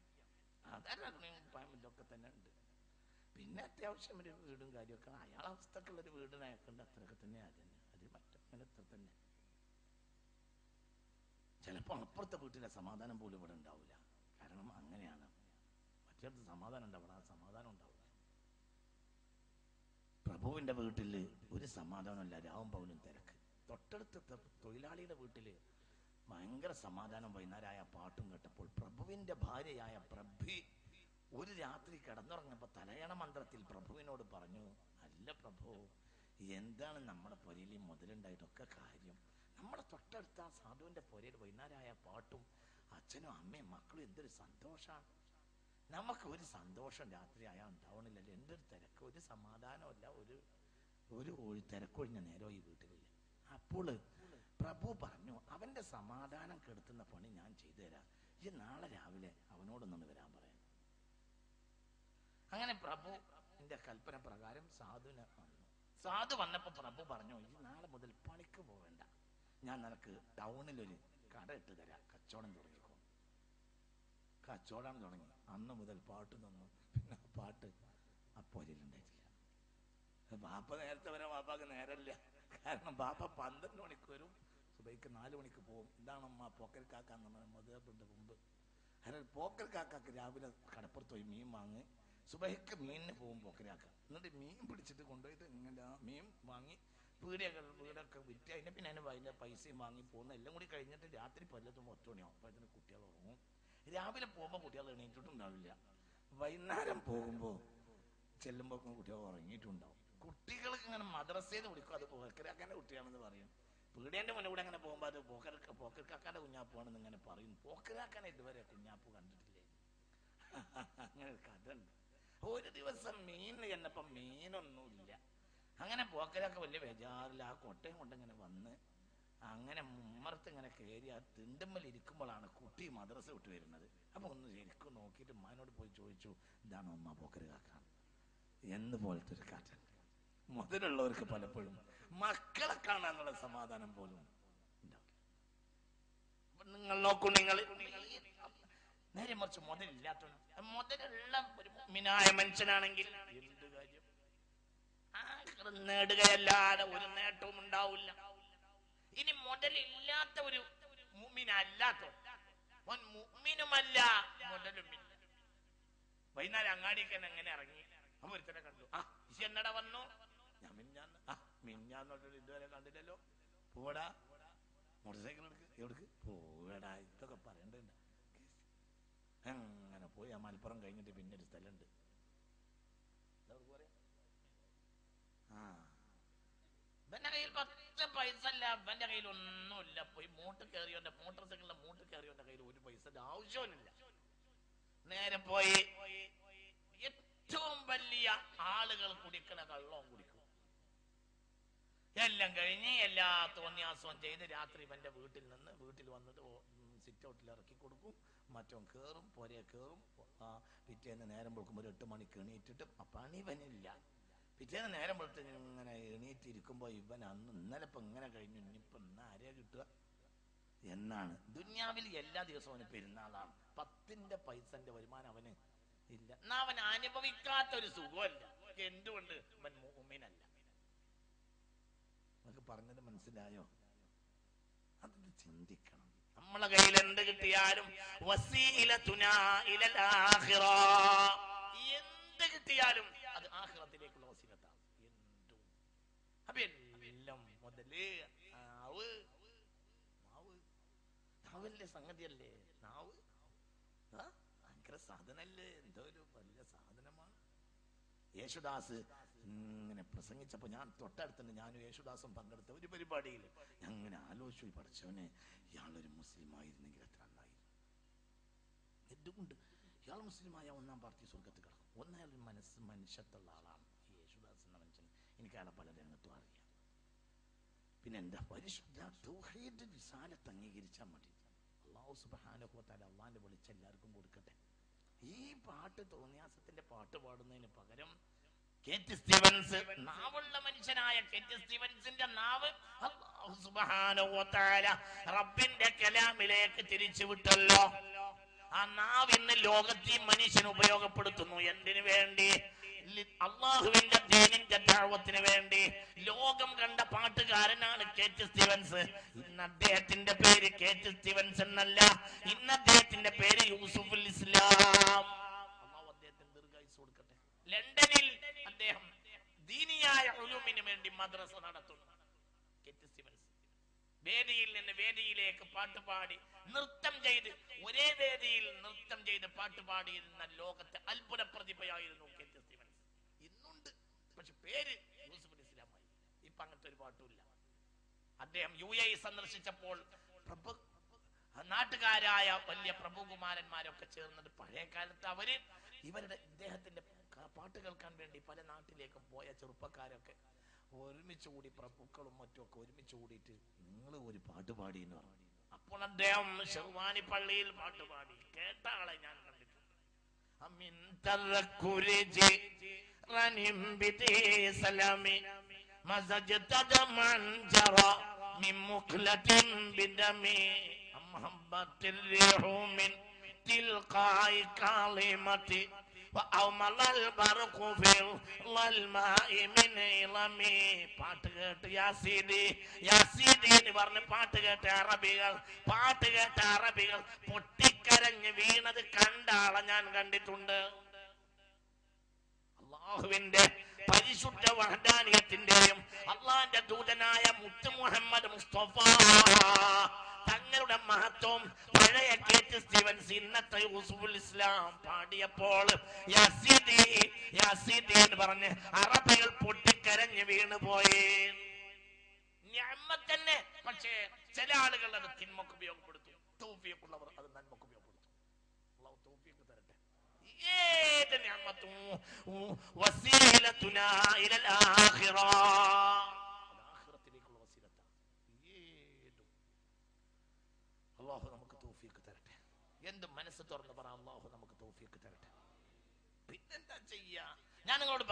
സാധാരണ ഇതൊക്കെ തന്നെ ഉണ്ട്. പിന്നെ അത്യാവശ്യം ഒരു വീടും കാര്യമൊക്കെ അയാളെ അവസ്ഥക്കുള്ളൊരു വീടിനെ അയക്കേണ്ട അത്രയൊക്കെ തന്നെ. അതന്നെ അത് മറ്റങ്ങനെ അത്ര തന്നെ. ചിലപ്പോൾ അപ്പുറത്തെ വീട്ടിലെ സമാധാനം പോലും ഇവിടെ ഉണ്ടാവില്ല. കാരണം അങ്ങനെയാണ്. മറ്റേടത്ത് സമാധാനം ഉണ്ടാവണം, ആ സമാധാനം ഉണ്ടാവില്ല. പ്രഭുവിന്റെ വീട്ടില് ഒരു സമാധാനമല്ല, രാവും പകലും തിരക്ക്. തൊട്ടടുത്ത തൊഴിലാളിയുടെ വീട്ടില് ഭയങ്കര സമാധാനം. വൈകുന്നേരമായ പാട്ടും കേട്ടപ്പോൾ പ്രഭുവിന്റെ ഭാര്യയായ പ്രഭി ഒരു രാത്രി കിടന്നുറങ്ങപ്പോ തലയണ മന്ത്രത്തിൽ പ്രഭുവിനോട് പറഞ്ഞു, അല്ല പ്രഭു, എന്താണ് നമ്മുടെ പൊരയിൽ മുതലുണ്ടായിട്ടൊക്കെ കാര്യം? നമ്മുടെ തൊട്ടടുത്ത ആ സാധുവിന്റെ പൊരയിൽ വൈകുന്നേരമായ പാട്ടും അച്ഛനും അമ്മയും മക്കളും എന്തൊരു സന്തോഷാണ്. നമുക്ക് ഒരു സന്തോഷം രാത്രി ആയാൽ ഉണ്ടാവണില്ലല്ലോ. എന്തൊരു തിരക്ക്, ഒരു സമാധാനമല്ല, ഒരു തിരക്കൊഴിഞ്ഞ നേരോ ഈ വീട്ടിലില്ല. അപ്പോൾ പ്രഭു പറഞ്ഞു, അവന്റെ സമാധാനം കെടുത്തുന്ന പണി ഞാൻ ചെയ്തു തരാം. ഈ നാളെ രാവിലെ അവനോടൊന്നു വരാൻ പറയാം. അങ്ങനെ പ്രഭു എന്റെ കൽപ്പന പ്രകാരം സാധുവിനെ വന്നു. സാധു വന്നപ്പോ പ്രഭു പറഞ്ഞു, ഈ നാളെ മുതൽ പണിക്ക് പോവേണ്ട, ഞാൻ നിനക്ക് ടൗണിലൊരു കട ഇട്ട് തരാം, കച്ചവടം തുടങ്ങിക്കോ. കച്ചവടം തുടങ്ങി. അന്ന് മുതൽ പാട്ട് തന്നു. പിന്നെ പാട്ട് അപ്പോലുണ്ടായിട്ടില്ല. ബാപ്പ നേരത്തെ വരാൻ ബാപ്പാക്ക് നേരമില്ല. കാരണം ബാപ്പ 12 മണിക്ക് വരും, സുബൈക്ക് 4 മണിക്ക് പോകും. ഇതാണ് അമ്മ പോക്കൽ കാക്ക നമ്മുടെ മധുരപ്പിന്റെ മുമ്പ്. അതായത് പോക്കൽ കാക്കാക്ക് രാവിലെ കടപ്പുറത്ത് പോയി മീൻ വാങ്ങി സുബൈക്ക് മീനിന് പോകും പോക്കലാക്ക. എന്നിട്ട് മീൻ പിടിച്ചിട്ട് കൊണ്ടുപോയിട്ട് ഇങ്ങനെ മീൻ വാങ്ങി വീടൊക്കെ വിറ്റ് അതിനെ പിന്നെ അതിന്റെ പൈസയും വാങ്ങി പോകുന്ന എല്ലാം കൂടി കഴിഞ്ഞിട്ട് രാത്രി പല്ലത്തുമ്പോൾ 8 മണിയാവും. അപ്പൊ അതിന് കുട്ടികൾ ഉറങ്ങും. രാവിലെ പോകുമ്പോൾ കുട്ടികൾ എണീറ്റിട്ടുണ്ടാവില്ല. വൈകുന്നേരം പോകുമ്പോൾ ചെല്ലുമ്പോൾ കുട്ടികൾ ഉറങ്ങിയിട്ടുണ്ടാവും. കുട്ടികൾക്ക് ഇങ്ങനെ മദ്രസയിൽ വിളിക്കും, അത് പോക്കലാക്കാന്റെ കുട്ടിയാണെന്ന് പറയും. പീടിയന്റെ മുന്നേ കൂടെ അങ്ങനെ പോകുമ്പോൾ അത് പോക്കൽക്കാക്കാന്റെ കുഞ്ഞാപ്പാണെന്ന് ഇങ്ങനെ പറയും. പോക്കലാക്കാൻ ഇതുവരെ കുഞ്ഞാപ്പ് കണ്ടിട്ടില്ലേ? അങ്ങനെ ഒരു കഥ ഉണ്ട്. ഒരു ദിവസം മീൻ ചെന്നപ്പം മീനൊന്നുമില്ല. അങ്ങനെ പോക്കലൊക്കെ വലിയ ബേജാറില്ല. ആ കൊട്ടയും കൊണ്ടിങ്ങനെ വന്ന് അങ്ങനെ ഉമ്മറത്ത് ഇങ്ങനെ കയറി ആ തിണ്ടുമ്മൽ ഇരിക്കുമ്പോഴാണ് കുട്ടി മദ്രസ വിട്ട് വരുന്നത്. അപ്പൊ ഒന്ന് ശരിക്കും നോക്കിയിട്ട് ഉമ്മാനോട് പോയി ചോദിച്ചു, ഇതാണ് ഉമ്മ പോക്കൽ കാക്കാൻ എന്ന് പോലത്തെ ഒരു കാറ്റൻ. മുതലുള്ളവർക്ക് പലപ്പോഴും മക്കളെ കാണാനുള്ള സമാധാനം പോലും ഉണ്ടാവില്ല. നിങ്ങൾ നോക്കൂ, നിങ്ങൾ നേരെ മറിച്ച് മുതലില്ലാത്ത മുതലുള്ള ഒരു മുഅ്മിനായ മനുഷ്യനാണെങ്കിൽ എന്ത് കാര്യം? നേടുകയല്ലാതെ ഒരു നേട്ടവും ഉണ്ടാവില്ല. ഇനി മുതലില്ലാത്ത ഒരു മുഅ്മിനല്ലാത്തോ, ഓൻ മുഅ്മിനുമല്ല മുതലുമില്ല. വൈകുന്നേരം അങ്ങാടിക്ക് എങ്ങനെ ഇറങ്ങി, അപ്പൊ ഒരുത്തനെ കണ്ടു. ഇശി എന്നടാ വന്നു? ഞാൻ മിന്നാന്നൊരു ഇതുവരെ കണ്ടില്ലല്ലോ. പോടാ മോട്ടോർ സൈക്കിൾ എടുക്ക്, എവിടേക്ക് പോടാ, ഇതൊക്കെ പറയണ്ടുണ്ട്. അങ്ങനെ പോയി ആ മലപ്പുറം കഴിഞ്ഞിട്ട് പിന്നെ ഒരു സ്ഥലമുണ്ട്, ഇവന്റെ കയ്യിൽ 10 പൈസ ഇല്ല, ഇവന്റെ കയ്യിൽ ഒന്നുമില്ല. പോയി മോട്ടോർ സൈക്കിളിന്റെ മൂട്ട് കയറിയോന്റെ കയ്യിൽ ഒരു പൈസ ആവശ്യമില്ല. നേരെ പോയി ഏറ്റവും വലിയ ആളുകൾ കുടിക്കണ കള്ളവും കുടിക്കും. എല്ലാം കഴിഞ്ഞ് എല്ലാ തോന്നിയാസവും ചെയ്ത് രാത്രി ഇവന്റെ വീട്ടിൽ വന്നിട്ട് സിറ്റ് ഔട്ടിൽ ഇറക്കി കൊടുക്കും. മറ്റവൻ കയറും, പൊരയെ കയറും. പിറ്റേന്ന് നേരം വെളുക്കുമ്പോൾ 8 മണിക്ക് എണീറ്റിട്ട് പണി ഇവനില്ല. പിറ്റേന്ന് നേരം വെളുത്ത് ഇങ്ങനെ എണീറ്റിരിക്കുമ്പോ ഇവൻ ഇന്നലെ ഇപ്പൊ ഇങ്ങനെ കഴിഞ്ഞു, ഇനിയിപ്പൊ ഇന്ന് ആരെയാ കിട്ടുക എന്നാണ്. ദുനിയാവിൽ എല്ലാ ദിവസവും അവന് പെരുന്നാളാണ്. 10 പൈസന്റെ വരുമാനം അവന് ഇല്ല. എന്നാ അവൻ അനുഭവിക്കാത്തൊരു സുഖമല്ല. എന്തുകൊണ്ട്? അവൻ മുഅ്മിനല്ല. നമുക്ക് പറഞ്ഞത് മനസ്സിലായോ? അത് ചിന്തിക്കണം. നമ്മളെ കയ്യിൽ എന്ത് കിട്ടിയാലും വസീലതുനാ ഇലൽ ആഖിറ, എന്ത് കിട്ടിയാലും അത് ആഖിറത്തിലേക്കുള്ള വസീലത്താണ്. എന്തും അപ്പൊ എല്ലാം മുതല് നാവല്ലേ സംഗതിയല്ലേ. നാവ് ഭയങ്കര സാധനല്ലേ, എന്തോ ഒരു വലിയ സാധനമാണ്. യേശുദാസ് ഇങ്ങനെ പ്രസംഗിച്ചപ്പോ ഞാൻ തൊട്ടടുത്തുണ്ട്, ഞാനും യേശുദാസും പങ്കെടുത്ത ഒരു പരിപാടിയിൽ അങ്ങനെ ആലോചിച്ചു, പഠിച്ചവനെ ഇയാളൊരു മുസ്ലിം ആയിരുന്നെങ്കിൽ എത്ര നന്നായിരുന്നു. എന്തുകൊണ്ട് ഇയാൾ മുസ്ലിമായ 1-ാം പാർട്ടി സ്വർഗത്ത് കിടക്കും. ഒന്നയാൾ മനുഷ്യത്തുള്ള ആളാണ് ഈ യേശുദാസ് എന്ന മനുഷ്യൻ. എനിക്ക് അയാളെ പല രംഗത്തും അറിയാം. പിന്നെ എന്താ പരിശുദ്ധ തൗഹീദ് റിസാലത്ത് അംഗീകരിച്ചാൽ മതി. അല്ലാഹു സുബ്ഹാനഹു വ തആല അള്ളാന്റെ വെളിച്ചം എല്ലാവർക്കും കൊടുക്കട്ടെ. ഈ പാട്ട് തോന്നിയാസത്തിന്റെ പാട്ട് പാടുന്നതിന് പകരം കേറ്റ് സ്റ്റീവൻസ്, നാവുള്ള മനുഷ്യനായ കേറ്റ് സ്റ്റീവൻസിന്റെ നാവ് അല്ലാഹു സുബ്ഹാനഹു വ തആല റബ്ബിന്റെ കലാമിലേക്ക് തിരിച്ചു വിട്ടല്ലോ. ആ നാവ് ഇന്ന് ലോകത്തെ മനുഷ്യൻ ഉപയോഗപ്പെടുത്തുന്നു. എന്തിനു വേണ്ടി? അള്ളാഹുവിന്റെ ദീനിന്റെ ദഅവത്തിന് വേണ്ടി. ലോകം കണ്ട പാട്ടുകാരനാണ് കേറ്റ് സ്റ്റീവൻസ്. ഇന്ന് അദ്ദേഹത്തിന്റെ പേര് കേറ്റ് സ്റ്റീവൻസ് എന്നല്ല, ഇന്ന് അദ്ദേഹത്തിന്റെ പേര് യൂസുഫുൽ ഇസ്ലാം. അള്ളാഹു അദ്ദേഹത്തിന് ദീർഘായുസ്സ് കൊടുക്കട്ടെ. ലണ്ടനിൽ അദ്ദേഹം ദീനിയായ ഉലൂമിന് വേണ്ടി മദ്രസ നടത്തുന്നു. കേറ്റ് സ്റ്റീവൻസ് വേദിയിൽ നിന്ന് വേദിയിലേക്ക് പാട്ടുപാടി നൃത്തം ചെയ്ത്, ഒരേ വേദിയിൽ നൃത്തം ചെയ്ത് പാട്ടുപാടിയിരുന്ന ലോകത്തെ അത്ഭുത പ്രതിഭയായിരുന്നു കേറ്റ് സ്റ്റീവൻസ്. ഇന്നുണ്ട്, പക്ഷെ പേര് യൂസുഫുൽ ഇസ്ലാമായി. ഇപ്പൊ അങ്ങനത്തെ ഒരു പാട്ടുമില്ല. അദ്ദേഹം UAE സന്ദർശിച്ചപ്പോൾ നാട്ടുകാരായ വലിയ പ്രഭുകുമാരന്മാരൊക്കെ ചേർന്നിട്ട് പഴയ കാലത്ത് ഇദ്ദേഹത്തിന്റെ പാട്ട് കേൾക്കാൻ വേണ്ടി പല നാട്ടിലേക്കും പോയ ചെറുപ്പക്കാരൊക്കെ ഒരുമിച്ച് കൂടി, പ്രഭുക്കളും മറ്റുമൊക്കെ ഒരുമിച്ച് കൂടിയിട്ട് നിങ്ങൾ ഒരു പാട്ട് പാടി എന്ന് പറഞ്ഞു. അപ്പോൾ അദ്ദേഹം ഷെർവാനി പള്ളിയിൽ പാട്ട് പാടി. കേട്ട ആളെ ഞാൻ കണ്ടിട്ടുണ്ട്. പാട്ട് കേട്ട് യാസീദി എന്ന് പറഞ്ഞ് പാട്ട് കേട്ട അറബികൾ പൊട്ടിക്കരഞ്ഞ് വീണത് കണ്ട ആളെ ഞാൻ കണ്ടിട്ടുണ്ട്. അള്ളാഹുവിന്റെ പരിശുദ്ധ വഹദാനിയത്തിന്റെയും അള്ളാന്റെ ദൂതനായ മുത്ത് മുഹമ്മദ് മുസ്തഫ തങ്ങളുടെ മഹത്വം പഴയ കേറ്റ് സ്റ്റീവൻസ് ഇന്നത്തെ യൂസുഫുൽ ഇസ്ലാം പാടിയപ്പോൾ യാസീദി എന്ന് പറഞ്ഞ് അറബികൾ പൊട്ടിക്കരഞ്ഞ് വീണുപോയി. തന്നെ. പക്ഷേ ചില ആളുകൾ അത് തിന്മക്ക് ഉപയോഗപ്പെടുത്തും. തൗഫീഖുള്ളവർ അത് നന്മക്ക് ഉപയോഗപ്പെടുത്തും. അല്ലാഹു തൗഫീഖ് തരട്ടെ. ഏത് നിഅമത്തും വസീലതുനാ ഇലൽ ആഖിറ, ആഖിറത്തിലേക്കുള്ള വസീലത്താണ്. അല്ലാഹു നമുക്ക് തൗഫീഖ് തരട്ടെ. എന്ത് മനസ്സ് തുറന്ന് പറ, അല്ലാഹു നമുക്ക് തൗഫീഖ് തരട്ടെ. പിന്നെന്താ ചെയ്യാ? ഞാൻ നിങ്ങളോട്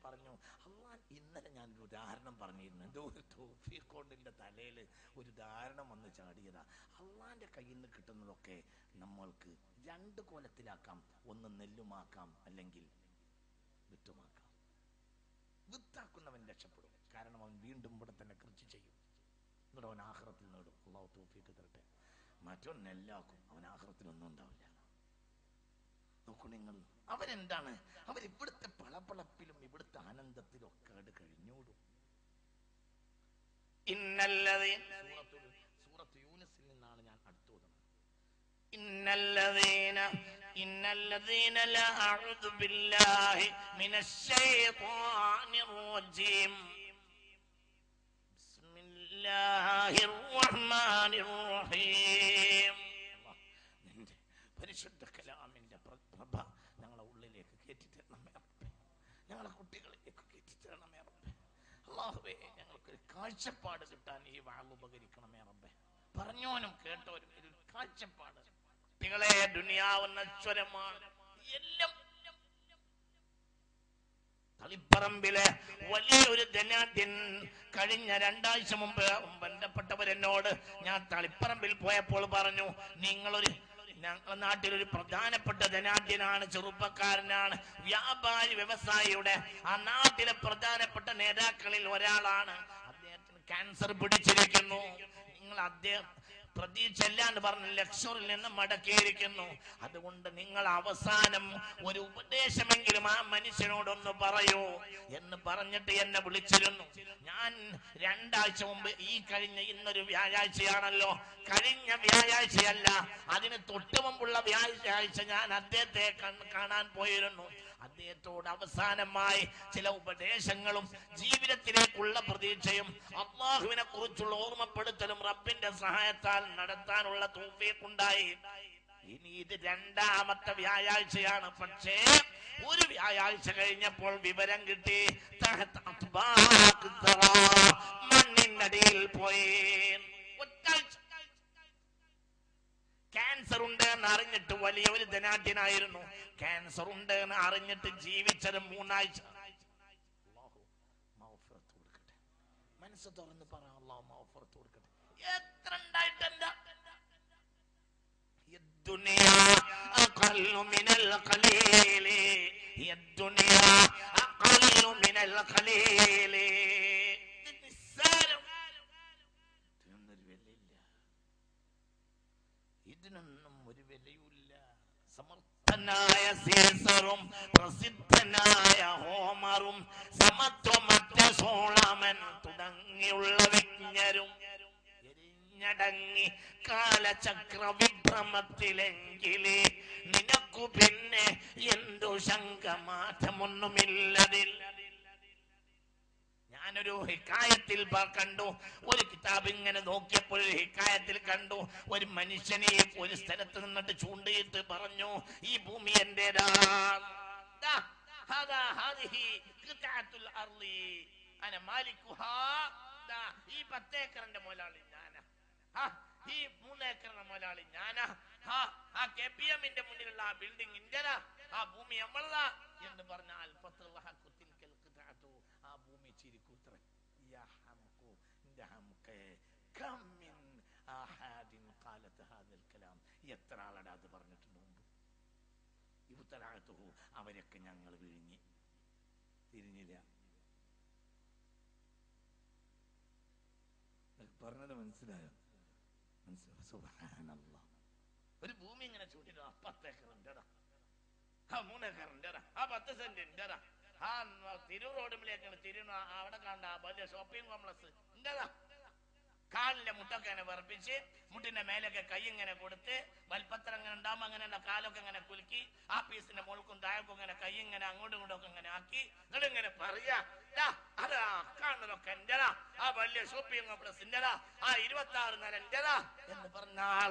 പറഞ്ഞു അള്ളാഹ് ഇന്നലെ ഞാനൊരു ഉദാഹരണം പറഞ്ഞിരുന്നു. എന്തോ ഒരു തൗഫീഖ് കൊണ്ടിന്റെ തലയിൽ ഒരു ഉദാഹരണം വന്ന് ചാടിയതാ. അള്ളാന്റെ കയ്യിൽ നിന്ന് കിട്ടുന്നതൊക്കെ നമ്മൾക്ക് 2 കോലത്തിലാക്കാം. ഒന്ന് നെല്ലുമാക്കാം, അല്ലെങ്കിൽ വിത്തുമാക്കാം. വിത്താക്കുന്നവൻ രക്ഷപ്പെടും. കാരണം അവൻ വീണ്ടും ഇവിടെ തന്നെ കൃഷി ചെയ്യും. എന്നിട്ട് അവൻ ആഖിറത്തിൽ നേടും. അള്ളാഹു തൗഫീഖ് തരട്ടെ. മറ്റൊന്നെല്ലാക്കും അവൻ ആഖിറത്തിലൊന്നും ഉണ്ടാവില്ല. നോക്കൂ നിങ്ങൾ, അവരെന്താണ്, അവരിവിടുത്തെ പളപ്പളപ്പിലും ഇവിടുത്തെ ആനന്ദത്തിലും ഒക്കെ അത് കഴിഞ്ഞോടും. സൂറത്ത് യൂനുസിൽ നിന്നാണ് ഞാൻ അടുത്തോതുന്നത്. ഇന്നല്ലദീന ലഅഊദു ബില്ലാഹി മിനശ് ശൈത്വാനിർ റജീം ബിസ്മില്ലാഹിർ റഹ്മാനിർ റഹീം. നിന്റെ പരിശുദ്ധ കലാമിന്റെ പ്രഭ ഞങ്ങളെ ഉള്ളിലേക്ക് കയറ്റിത്തരണമേ റബ്ബേ. ഞങ്ങളെ കുട്ടികളിലേക്ക് കയറ്റിത്തരണമേ റബ്ബേ. അല്ലാഹുവേ, ഞങ്ങൾക്കൊരു കാഴ്ചപ്പാട് കിട്ടാൻ ഈ വാഴ് ഉപകരിക്കണമേ റബ്ബേ. പറഞ്ഞോനും കേട്ടോനും ഒരു കാഴ്ചപ്പാട്. കുട്ടികളെ, ദുനിയാവ് നശ്വരമാണ്. എല്ലാം തളിപ്പറമ്പിലെ വലിയൊരു ധനാഢ്യൻ കഴിഞ്ഞ 2 ആഴ്ച മുമ്പ് ബന്ധപ്പെട്ടവരെന്നോട്, ഞാൻ തളിപ്പറമ്പിൽ പോയപ്പോൾ പറഞ്ഞു, ഞങ്ങളുടെ നാട്ടിലൊരു പ്രധാനപ്പെട്ട ധനാഢ്യനാണ്, ചെറുപ്പക്കാരനാണ്, വ്യാപാരി വ്യവസായിയുടെ ആ നാട്ടിലെ പ്രധാനപ്പെട്ട നേതാക്കളിൽ ഒരാളാണ്. അദ്ദേഹത്തിന് ക്യാൻസർ പിടിച്ചിരിക്കുന്നു. നിങ്ങൾ അദ്ദേഹം പ്രതീക്ഷല്ല എന്ന് പറഞ്ഞ് ലക്ഷറിൽ നിന്ന് മടക്കിയിരിക്കുന്നു. അതുകൊണ്ട് നിങ്ങൾ അവസാനം ഒരു ഉപദേശമെങ്കിലും ആ മനുഷ്യനോടൊന്ന് പറയൂ എന്ന് പറഞ്ഞിട്ട് എന്നെ വിളിച്ചിരുന്നു. ഞാൻ 2 ആഴ്ച മുമ്പ്, ഈ കഴിഞ്ഞ ഇന്നൊരു വ്യാഴാഴ്ചയാണല്ലോ, കഴിഞ്ഞ വ്യാഴാഴ്ചയല്ല, അതിന് തൊട്ടു മുമ്പുള്ള വ്യാഴാഴ്ച ഞാൻ അദ്ദേഹത്തെ കാണാൻ പോയിരുന്നു. അദ്ദേഹത്തോട് അവസാനമായി ചില ഉപദേശങ്ങളും ജീവിതത്തിലേക്കുള്ള പ്രതീക്ഷയും അല്ലാഹുവിനെ കുറിച്ചുള്ള ഓർമ്മപ്പെടുത്തലും റബ്ബിന്റെ സഹായത്താൽ നടത്താനുള്ള തൗഫീഖ് ഉണ്ടായി. ഇനി ഇത് 2ാമത്തെ വ്യാഴാഴ്ചയാണ്. പക്ഷേ ഒരു വ്യാഴാഴ്ച കഴിഞ്ഞപ്പോൾ വിവരം കിട്ടി, മണ്ണിനടിയിൽ പോയി. ക്യാൻസർ ഉണ്ട് എന്ന് അറിഞ്ഞിട്ട്, വലിയ ഒരു ധനാഢ്യനായിരുന്നു, ക്യാൻസർ ഉണ്ട് എന്ന് അറിഞ്ഞിട്ട് ജീവിച്ചത് 3 ആഴ്ച. അല്ലാഹു മഗ്ഫിറത്ത് കൊടുക്കട്ടെ. മനസ്സ് തുറന്ന് പറ, അല്ലാഹു മഗ്ഫിറത്ത് കൊടുക്കട്ടെ. എത്ര ഉണ്ടായിട്ടെന്താ, الدنيا أقل من القليل الدنيا أقل من القليل. ഇതിനൊന്നും ഒരു വിലയുമില്ല. സമർത്ഥനായ സീസറും പ്രസിദ്ധനായ ഹോമറും സമത്വമറ്റ സോളമൻ തുടങ്ങിയുള്ള വിജ്ഞരും എരിഞ്ഞടങ്ങി കാലചക്ര വിഭ്രമത്തിലെങ്കിലേ നിനക്കു പിന്നെ എന്തു ശങ്ക, മാറ്റമൊന്നുമില്ലതിൽ. ഞാനൊരു ഹിക്കായത്തിൽ കണ്ടു, ഒരു കിതാബ് ഇങ്ങനെ നോക്കിയപ്പോൾ ഒരു ഹിക്കായത്തിൽ കണ്ടു, ഒരു മനുഷ്യനെ ഒരു സ്ഥലത്ത് നിന്നിട്ട് ചൂണ്ടിയിട്ട് പറഞ്ഞു, ഈ ഭൂമി എന്റേതാണ്, ഈ 10 ഏക്കറിന്റെ മുതലാളി ഞാനാ, ഈ 3 ഏക്കറിന്റെ മുതലാളി ഞാനാ, ആ KPM-ന്റെ മുന്നിലുള്ള ആ ബിൽഡിംഗ് ഇന്റെതാ, ആ ഭൂമി നമ്മളതാ എന്ന് പറഞ്ഞാൽ ആ ഭൂമി ചിരിക്കൂത്ര. എത്ര ആളടാ അത് പറഞ്ഞിട്ടുണ്ട് മുമ്പ്. അവരൊക്കെ ഞങ്ങൾ തിരിഞ്ഞില്ല. പറഞ്ഞത് മനസ്സിലായോ? സുബ്ഹാനല്ലാഹ്. ഒരു ഭൂമി ഇങ്ങനെ ചൂണ്ടിട്ട് 10 ഏക്കറിന്റെടാ, 3 ഏക്കറിന്റെടാ, 10 സെന്റിന്റെടാ, തിരൂർ റോഡിലേക്ക് തിരുവ അവിടെ കണ്ട വലിയ ഷോപ്പിംഗ് കോംപ്ലക്സ് എന്റേതാ. കാലിന്റെ മുട്ടൊക്കെ അങ്ങനെ വിറപ്പിച്ച്, മുട്ടിന്റെ മേലൊക്കെ കൈ ഇങ്ങനെ കൊടുത്ത്, വൽപ്പത്രം ഇങ്ങനെ ഉണ്ടാകുമ്പോ അങ്ങനെയുള്ള കാലൊക്കെ ഇങ്ങനെ കുലുക്കി, ആ പീസിന്റെ മുകൾക്കും താഴേക്കും ഇങ്ങനെ കൈ ഇങ്ങനെ അങ്ങോട്ടും ഇങ്ങോട്ടും ഇങ്ങനെ ആക്കി, ഇങ്ങനെ പറയാ, അതാ കാണുന്നതൊക്കെ എന്റേതാ, ആ വലിയ ഷോപ്പിംഗ് കോംപ്ലക്സ് എന്റേതാ, ആ 26 നില എന്റേതാ എന്ന് പറഞ്ഞാൽ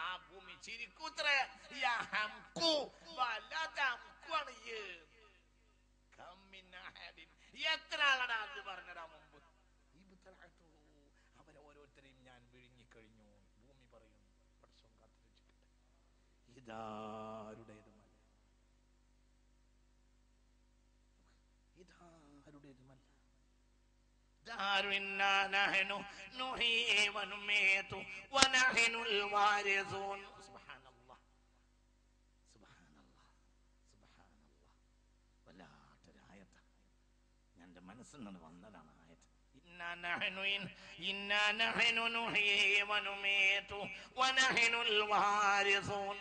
ആ ഭൂമി ചിരിക്കൂത്രേ. എത്ര ആളടാ അത് പറഞ്ഞടാ മുമ്പ്. അവരെ ഓരോരുത്തരെയും ഞാൻ വിഴുങ്ങിക്കഴിഞ്ഞു. ഭൂമി പറയുന്നു, പടച്ചോൻ കാത്തുരക്ഷിക്കട്ടെ. ഇതാരുടേതുമല്ല, ഇതാരുടേതുമല്ല. വല്ലാത്തൊരായത്ത, എന്റെ മനസ്സിൽ നിന്ന് വന്നതാണ് ആയത്ത്. إنا نحن نحيي ونميت ونحن الوارثون.